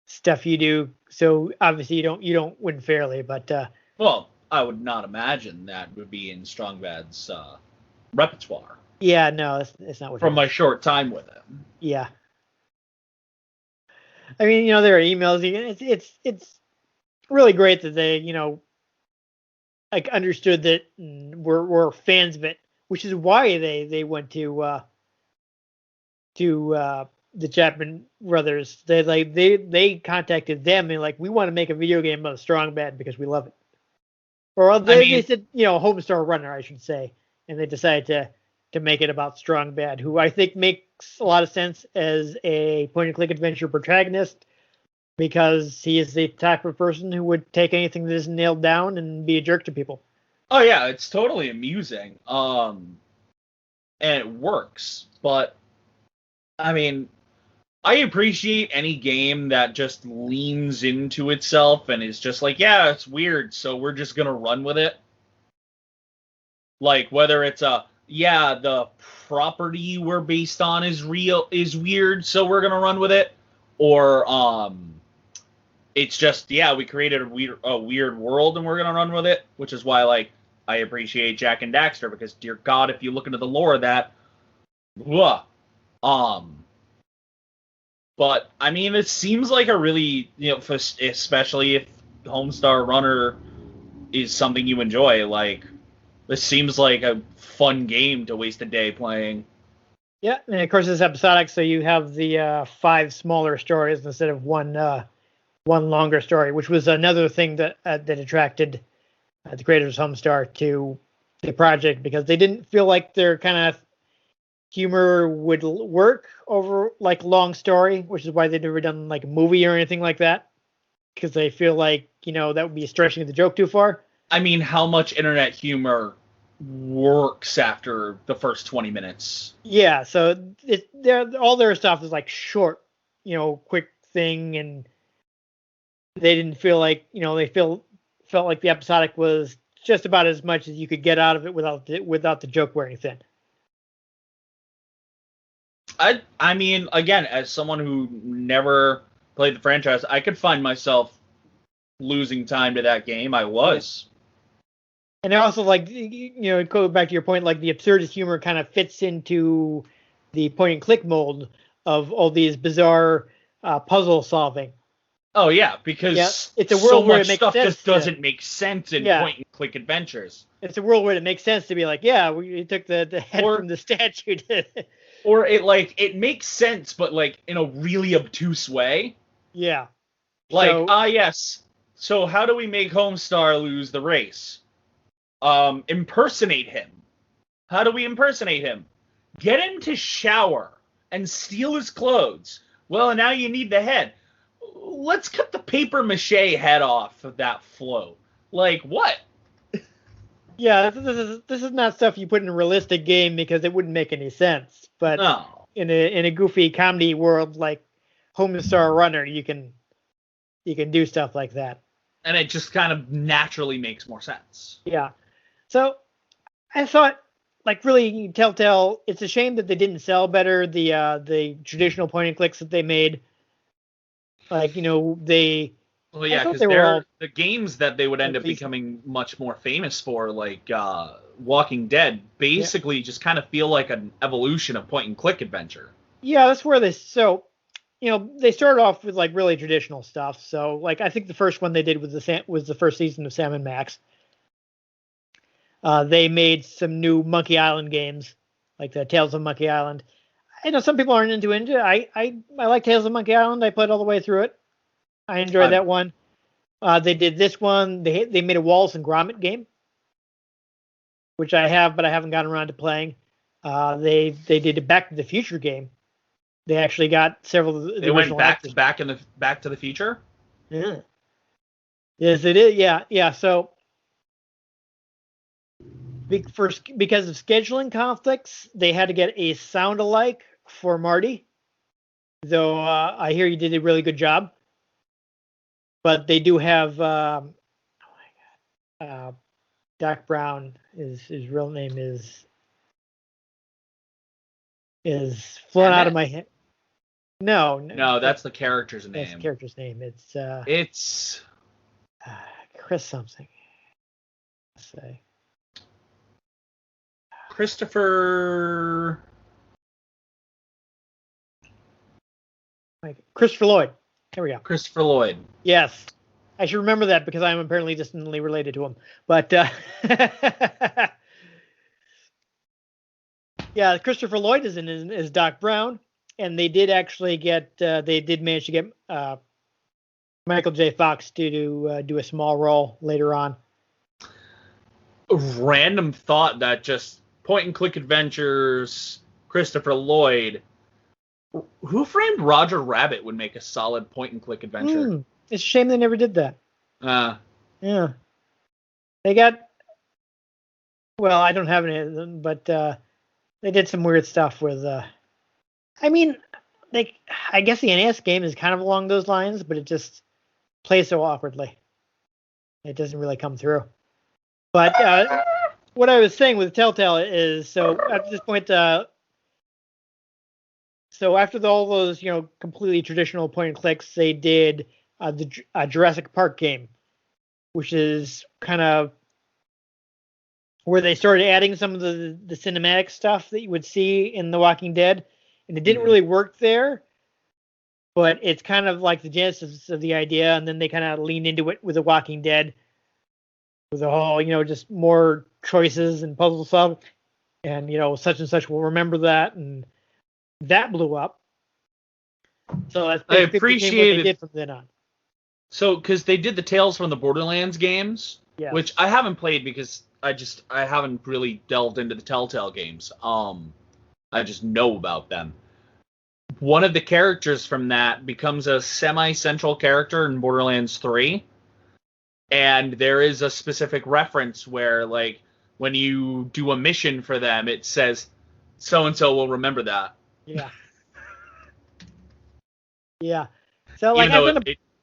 stuff you do. So obviously you don't win fairly, but well, I would not imagine that would be in Strongbad's repertoire. Yeah, no, it's not what from my short time with him. Yeah. I mean, there are emails. It's really great that they, like understood that we're fans of it, which is why they went to the Chapman brothers. They contacted them and like, we want to make a video game about Strong Bad because we love it. Or they said, Homestar Runner, I should say, and they decided to make it about Strong Bad, who I think makes a lot of sense as a point-and-click adventure protagonist, because he is the type of person who would take anything that isn't nailed down and be a jerk to people. Oh yeah, it's totally amusing, and it works. But I mean, I appreciate any game that just leans into itself and is just like, yeah, it's weird, so we're just gonna run with it. Like whether it's the property we're based on is weird, so we're gonna run with it, or it's just, we created a weird world and we're gonna run with it, which is why like I appreciate Jak and Daxter, because dear God, if you look into the lore of that, but I mean, it seems like a really, especially if Homestar Runner is something you enjoy, like this seems like a fun game to waste a day playing. Yeah, and of course it's episodic, so you have the 5 smaller stories instead of one longer story, which was another thing that attracted the creators of Homestar to the project, because they didn't feel like their kind of humor would work over like long story, which is why they've never done like a movie or anything like that, because they feel like that would be stretching the joke too far. I mean, how much internet humor works after the first 20 minutes? Yeah, so all their stuff is like short, quick thing, and they didn't feel like felt like the episodic was just about as much as you could get out of it without the joke wearing thin. I mean, again, as someone who never played the franchise, I could find myself losing time to that game. I was. And also, like, go back to your point, like the absurdist humor kind of fits into the point and click mold of all these bizarre puzzle solving. Oh yeah, because it's a world so where much it makes stuff sense just doesn't make sense in point and click adventures. It's a world where it makes sense to be like, we took the head from the statue. Or it makes sense, but like in a really obtuse way. Yeah. Like, yes. So how do we make Homestar lose the race? Impersonate him. How do we impersonate him? Get him to shower and steal his clothes. Well, now you need the head. Let's cut the paper mache head off of that float. Like, what? Yeah, this is not stuff you put in a realistic game because it wouldn't make any sense. But in a goofy comedy world like Homestar Runner, you can do stuff like that. And it just kind of naturally makes more sense. Yeah. So I thought, like, really, Telltale, it's a shame that they didn't sell better the traditional point and clicks that they made. Like, they... Well, yeah, because they're the games that they would end up becoming much more famous for, like Walking Dead, basically just kind of feel like an evolution of point-and-click adventure. Yeah, that's where they... So, they started off with, like, really traditional stuff. So, like, I think the first one they did was the first season of Sam & Max. They made some new Monkey Island games, like the Tales of Monkey Island. I know some people aren't into it. I like Tales of Monkey Island. I played all the way through it. I enjoyed that one. They did this one. They made a Wallace and Gromit game, which I have, but I haven't gotten around to playing. They did a Back to the Future game, They actually got several of the They went actors. back to the Future. Yeah. Yes, it is. Yeah. So because of scheduling conflicts, they had to get a sound alike for Marty. Though I hear you did a really good job. But they do have Doc Brown. His real name is flown out of my head. No, that's the character's name. That's the character's name. It's Chris something. Let's say Christopher Lloyd. There we go. Christopher Lloyd. Yes. I should remember that because I'm apparently distantly related to him. But yeah, Christopher Lloyd is Doc Brown, and they did actually manage to get Michael J. Fox to do a small role later on. A random thought that just point and click adventures, Christopher Lloyd. Who Framed Roger Rabbit would make a solid point and click adventure. It's a shame they never did that. Yeah. They got, well, I don't have any of them, but they did some weird stuff with, I guess the NES game is kind of along those lines, but it just plays so awkwardly. It doesn't really come through. But what I was saying with Telltale is, so at this point, so after all those, completely traditional point and clicks, they did the Jurassic Park game, which is kind of where they started adding some of the cinematic stuff that you would see in The Walking Dead, and it didn't really work there, but it's kind of like the genesis of the idea, and then they kind of leaned into it with The Walking Dead, with a whole, just more choices and puzzle stuff, and such and such will remember that, and that blew up. So that's I appreciate what they did from then on. So, because they did the Tales from the Borderlands games, which I haven't played because I haven't really delved into the Telltale games. I just know about them. One of the characters from that becomes a semi-central character in Borderlands 3, and there is a specific reference where, like, when you do a mission for them, it says, so-and-so will remember that. Yeah. Yeah. So, like, even though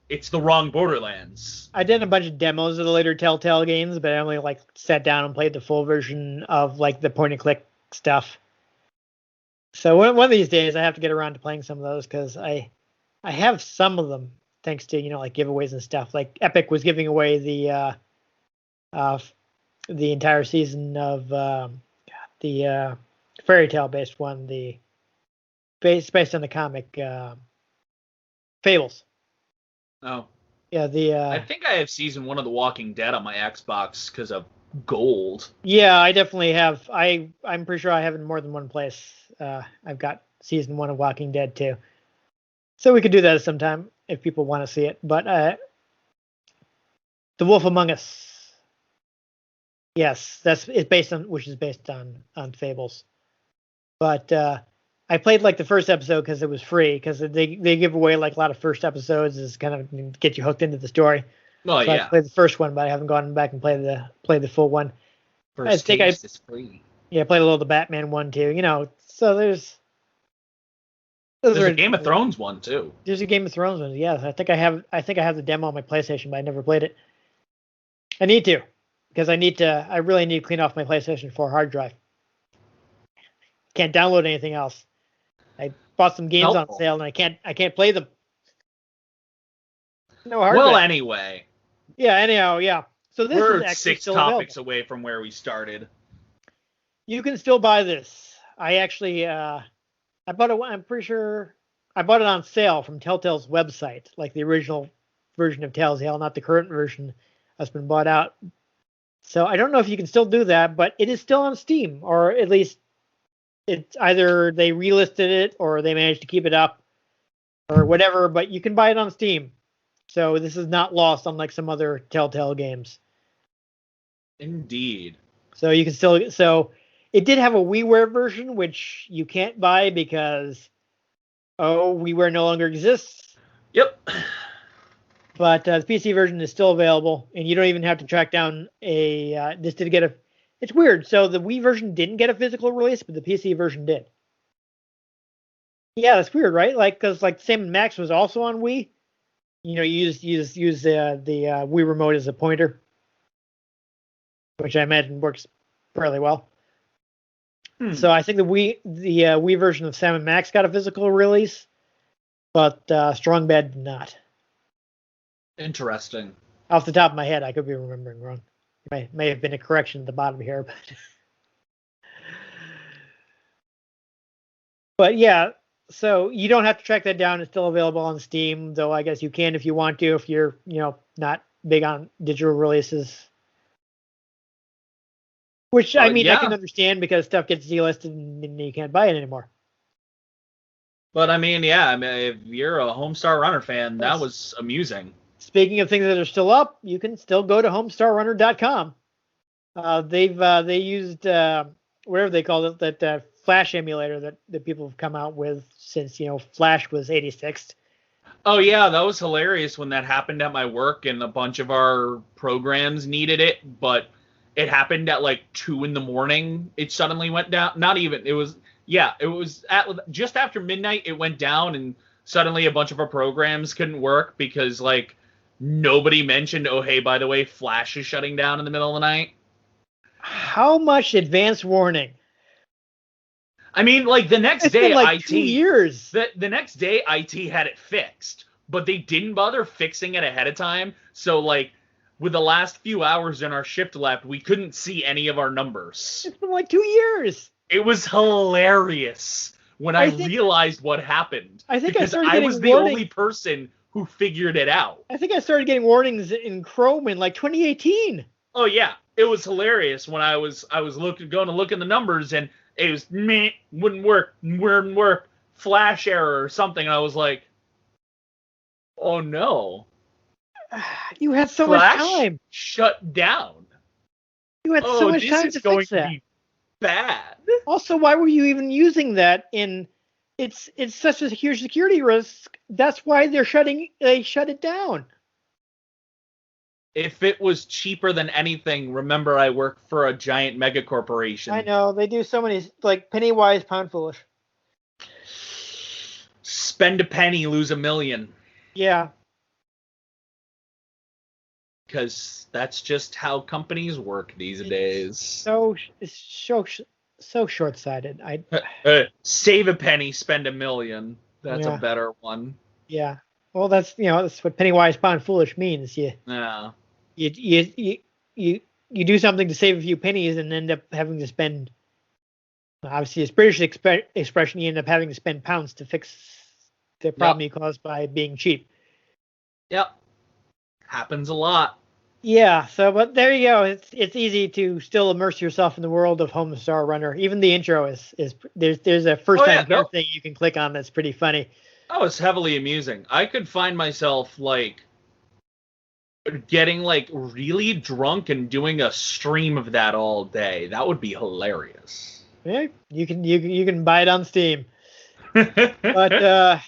it's the wrong Borderlands. I did a bunch of demos of the later Telltale games, but I only, sat down and played the full version of, the point-and-click stuff. So one of these days, I have to get around to playing some of those, because I have some of them, thanks to, giveaways and stuff. Like, Epic was giving away the entire season of the fairy tale-based one, based on the comic Fables. Oh. Yeah, I think I have season 1 of The Walking Dead on my Xbox because of gold. Yeah, I definitely have. I'm pretty sure I have it in more than one place. I've got season 1 of Walking Dead too. So we could do that sometime if people want to see it. But The Wolf Among Us. Yes, which is based on Fables. But I played the first episode because it was free, because they give away a lot of first episodes is kind of get you hooked into the story. Oh, so yeah. I played the first one, but I haven't gone back and played the full one. First taste is free. Yeah, I played a little of the Batman one too. So there's a Game of Thrones one too. There's a Game of Thrones one. Yeah, I think I have the demo on my PlayStation, but I never played it. I need to, because I really need to clean off my PlayStation 4 hard drive. Can't download anything else. I bought some games on sale and I can't play them. No hard drive. Anyway. Yeah, anyhow, yeah. So this We're is actually 6 still topics available. away from where we started. You can still buy this. I actually I bought it. I'm pretty sure I bought it on sale from Telltale's website, like the original version of Telltale, not the current version that's been bought out. So I don't know if you can still do that, but it is still on Steam, or at least it's either they relisted it or they managed to keep it up or whatever, but you can buy it on Steam. So this is not lost, unlike some other Telltale games. Indeed. So you can still, so it did have a WiiWare version, which you can't buy because Oh, WiiWare no longer exists. Yep. But the PC version is still available, and you don't even have to track down a. This did get a. It's weird. So the Wii version didn't get a physical release, but the PC version did. Yeah, that's weird, right? Like, because like Sam & Max was also on Wii. You know, you use the Wii remote as a pointer, which I imagine works fairly well. So I think the Wii version of Sam & Max got a physical release, but Strong Bad did not. Interesting. Off the top of my head, I could be remembering wrong. May have been a correction at the bottom here, but yeah. So you don't have to track that down. It's still available on Steam, though I guess you can if you want to, if you're not big on digital releases. Which I mean, I can understand because stuff gets delisted and you can't buy it anymore. But I mean, if you're a Homestar Runner fan, that was amusing. Speaking of things that are still up, you can still go to homestarrunner.com. They used whatever they called it, that Flash emulator that people have come out with since Flash was 86th. Oh yeah, that was hilarious when that happened at my work, and a bunch of our programs needed it, but it happened at like 2 a.m. It suddenly went down. Not even. It was at just after midnight. It went down, and suddenly a bunch of our programs couldn't work because like nobody mentioned, oh hey, by the way, Flash is shutting down in the middle of the night. How much advance warning? I mean, like the next day, been like 2 years. The next day, IT had it fixed, but they didn't bother fixing it ahead of time. So, like, with the last few hours in our shift left, we couldn't see any of our numbers. It's been like 2 years. It was hilarious when I realized what happened. I think because I was the only person who figured it out. I think I started getting warnings in Chrome in like 2018. Oh yeah, it was hilarious when I was going to look in the numbers and it was wouldn't work, flash error or something. And I was like, oh no. You had so much time. Shut down. You had so much time to fix that. Be bad. Also, why were you even using that? It's such a huge security risk. That's why they shut it down. If it was cheaper than anything, remember I work for a giant mega corporation. I know, they do so many, like penny wise, pound foolish. Spend a penny, lose a million. Yeah. Because that's just how companies work these days. So short-sighted. Save a penny, spend a million. That's a better one. Yeah. Well, that's what penny wise, pound foolish means. Yeah. You do something to save a few pennies and end up having to spend. Obviously, it's British expression. You end up having to spend pounds to fix the problem you caused by being cheap. Yep. Happens a lot. Yeah. So, but there you go. It's easy to still immerse yourself in the world of Homestar Runner. Even the intro is there's a first time thing you can click on that's pretty funny. Oh, it's heavily amusing. I could find myself like getting like really drunk and doing a stream of that all day. That would be hilarious. Yeah, you can buy it on Steam. But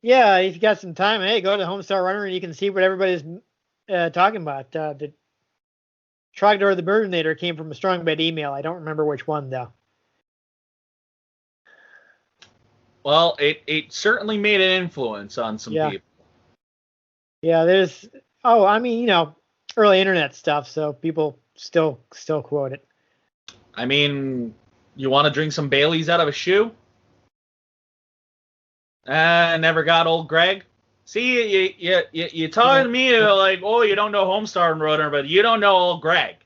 yeah, if you got some time, hey, go to Homestar Runner and you can see what everybody's talking about. The Trogdor the Burdenator came from a Strong Bed email. I don't remember which one though. Well, it certainly made an influence on some people. Yeah, there's early internet stuff, so people still quote it. I mean, you want to drink some Baileys out of a shoe? Never got old Greg. See, you telling me like, oh, you don't know Homestar Runner, but you don't know old Greg.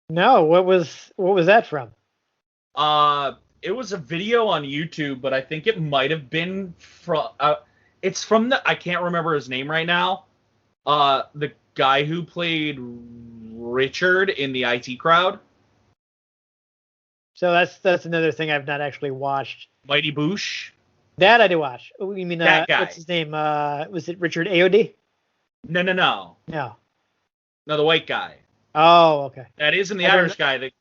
No, what was that from? It was a video on YouTube, but I think it might have been from. It's from I can't remember his name right now. The guy who played Richard in the IT Crowd. So that's another thing I've not actually watched. Mighty Boosh. That I did watch. Oh, you mean that guy? What's his name? Was it Richard AOD? No. No, the white guy. Oh, okay. That isn't the Irish guy. That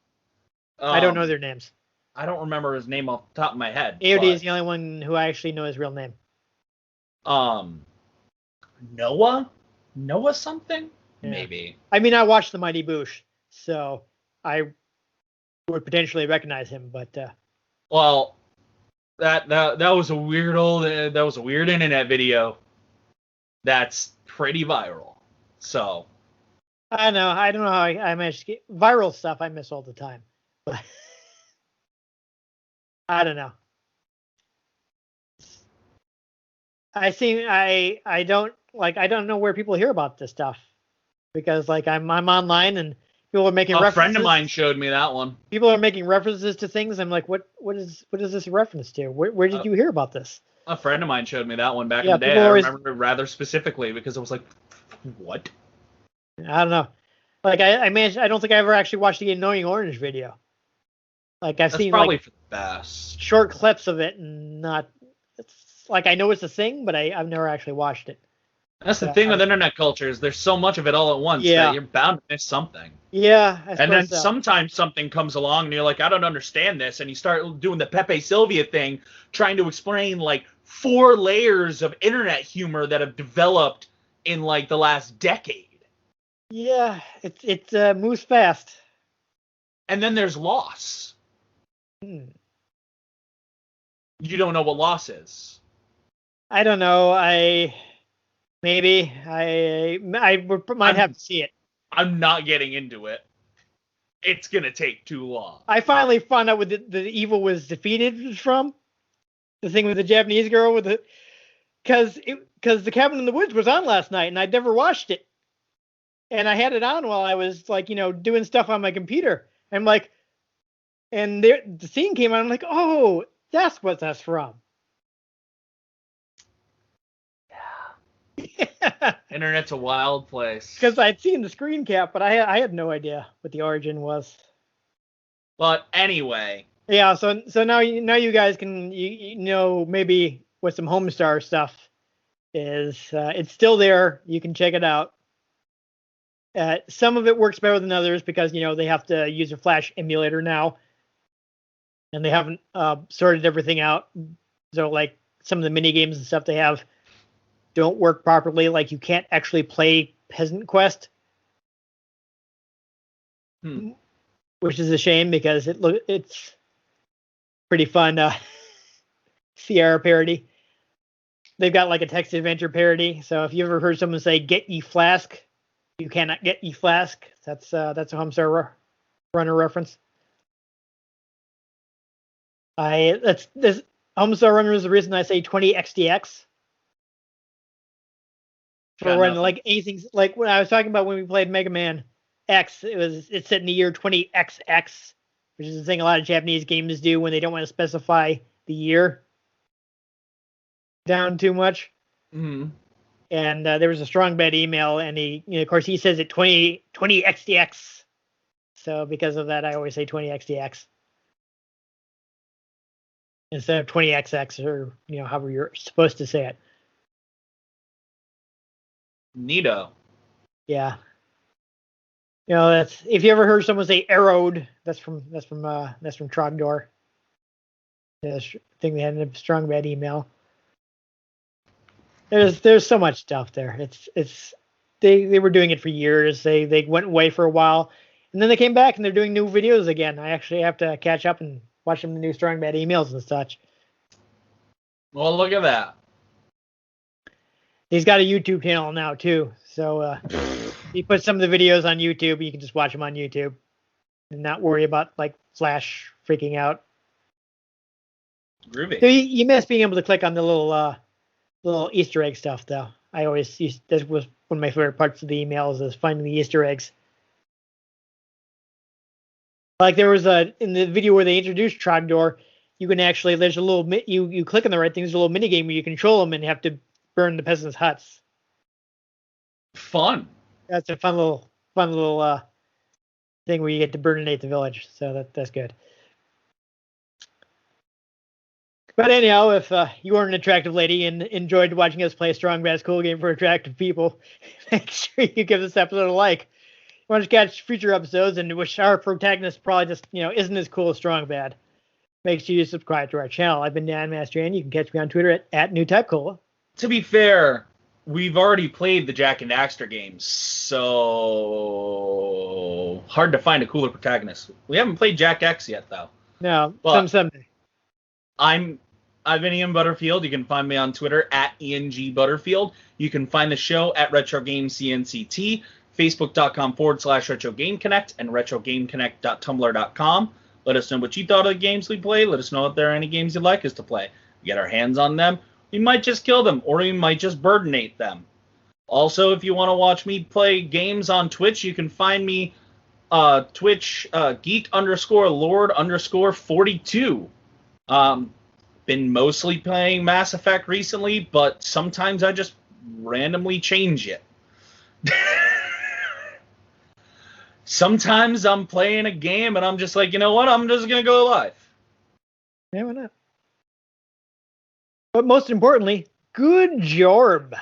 I don't know their names. I don't remember his name off the top of my head. AOD is the only one who I actually know his real name. Noah? Noah something? Yeah. Maybe. I mean, I watched The Mighty Boosh, so I would potentially recognize him, but well, that was a weird internet video. That's pretty viral. So I don't know how I managed to get viral stuff. I miss all the time, but I don't know. I don't know where people hear about this stuff because like I'm online and people are making references. A friend of mine showed me that one. People are making references to things. I'm like, what is this a reference to? Where did you hear about this? A friend of mine showed me that one back in the day. I remember it rather specifically because it was like, what? I don't know. Like I don't think I ever actually watched the Annoying Orange video. Like I've seen probably like for the best. Short clips of it and not. It's like I know it's a thing, but I've never actually watched it. That's the thing with internet culture is there's so much of it all at once that you're bound to miss something. Yeah, and then sometimes something comes along and you're like, I don't understand this, and you start doing the Pepe Sylvia thing, trying to explain like 4 layers of internet humor that have developed in like the last decade. Yeah, it moves fast. And then there's loss. You don't know what loss is. I don't know. I might have to see it. I'm not getting into it. It's gonna take too long. I finally found out what the evil was defeated from. The thing with the Japanese girl with the, because the Cabin in the Woods was on last night and I'd never watched it, and I had it on while I was like doing stuff on my computer. I'm like, and the scene came on. I'm like, oh, that's what that's from. Yeah. Internet's a wild place. Because I'd seen the screen cap, but I had no idea what the origin was. But anyway. Yeah, so now you guys can maybe with some Homestar stuff is it's still there. You can check it out. Some of it works better than others because they have to use a Flash emulator now, and they haven't sorted everything out. So like some of the mini games and stuff they have don't work properly. Like you can't actually play Peasant Quest, which is a shame because it's pretty fun. Sierra parody. They've got like a text adventure parody. So if you ever heard someone say "Get ye flask," you cannot get ye flask. That's a Homestar Runner reference. This Homestar Runner is the reason I say 20xdx. For running like anything, like when I was talking about when we played Mega Man X, it's set in the year 20XX, which is the thing a lot of Japanese games do when they don't want to specify the year down too much. Mm-hmm. And there was a strong bad email, and he, of course, he says it 20xdx. So because of that, I always say 20xdx instead of 20xx or however you're supposed to say it. Neato. Yeah. That's if you ever heard someone say arrowed, that's from Trogdor. The thing they had in a strong bad email. There's so much stuff there. They were doing it for years. They went away for a while, and then they came back and they're doing new videos again. I actually have to catch up and watch some of the new strong bad emails and such. Well, look at that. He's got a YouTube channel now too, so he puts some of the videos on YouTube. You can just watch them on YouTube and not worry about like Flash freaking out. Groovy. So you miss being able to click on the little Easter egg stuff, though. That was one of my favorite parts of the emails is finding the Easter eggs. Like there was in the video where they introduced Trogdor, you can actually there's a little you click on the right thing. There's a little mini game where you control them and have to burn the peasants' huts. Fun. That's a fun little thing where you get to burninate the village. So that's good. But anyhow, if you are an attractive lady and enjoyed watching us play a strong, bad, cool game for attractive people, make sure you give this episode a like. You want to catch future episodes, and which our protagonist probably just isn't as cool as strong bad. make sure you subscribe to our channel. I've been Dan Mastriani. You can catch me on Twitter at NewTypeCola. To be fair, we've already played the Jak and Daxter games, so hard to find a cooler protagonist. We haven't played Jak X yet, though. No, someday. I've been Ian Butterfield. You can find me on Twitter at ENG Butterfield. You can find the show at RetroGameCNCT, Facebook.com/RetroGameConnect, and RetroGameConnect.tumblr.com. Let us know what you thought of the games we played. Let us know if there are any games you'd like us to play. We get our hands on them. We might just kill them, or we might just burdenate them. Also, if you want to watch me play games on Twitch, you can find me Twitch geek_lord_42. Been mostly playing Mass Effect recently, but sometimes I just randomly change it. Sometimes I'm playing a game and I'm just like, you know what? I'm just going to go live. Yeah, why not? But most importantly, good job.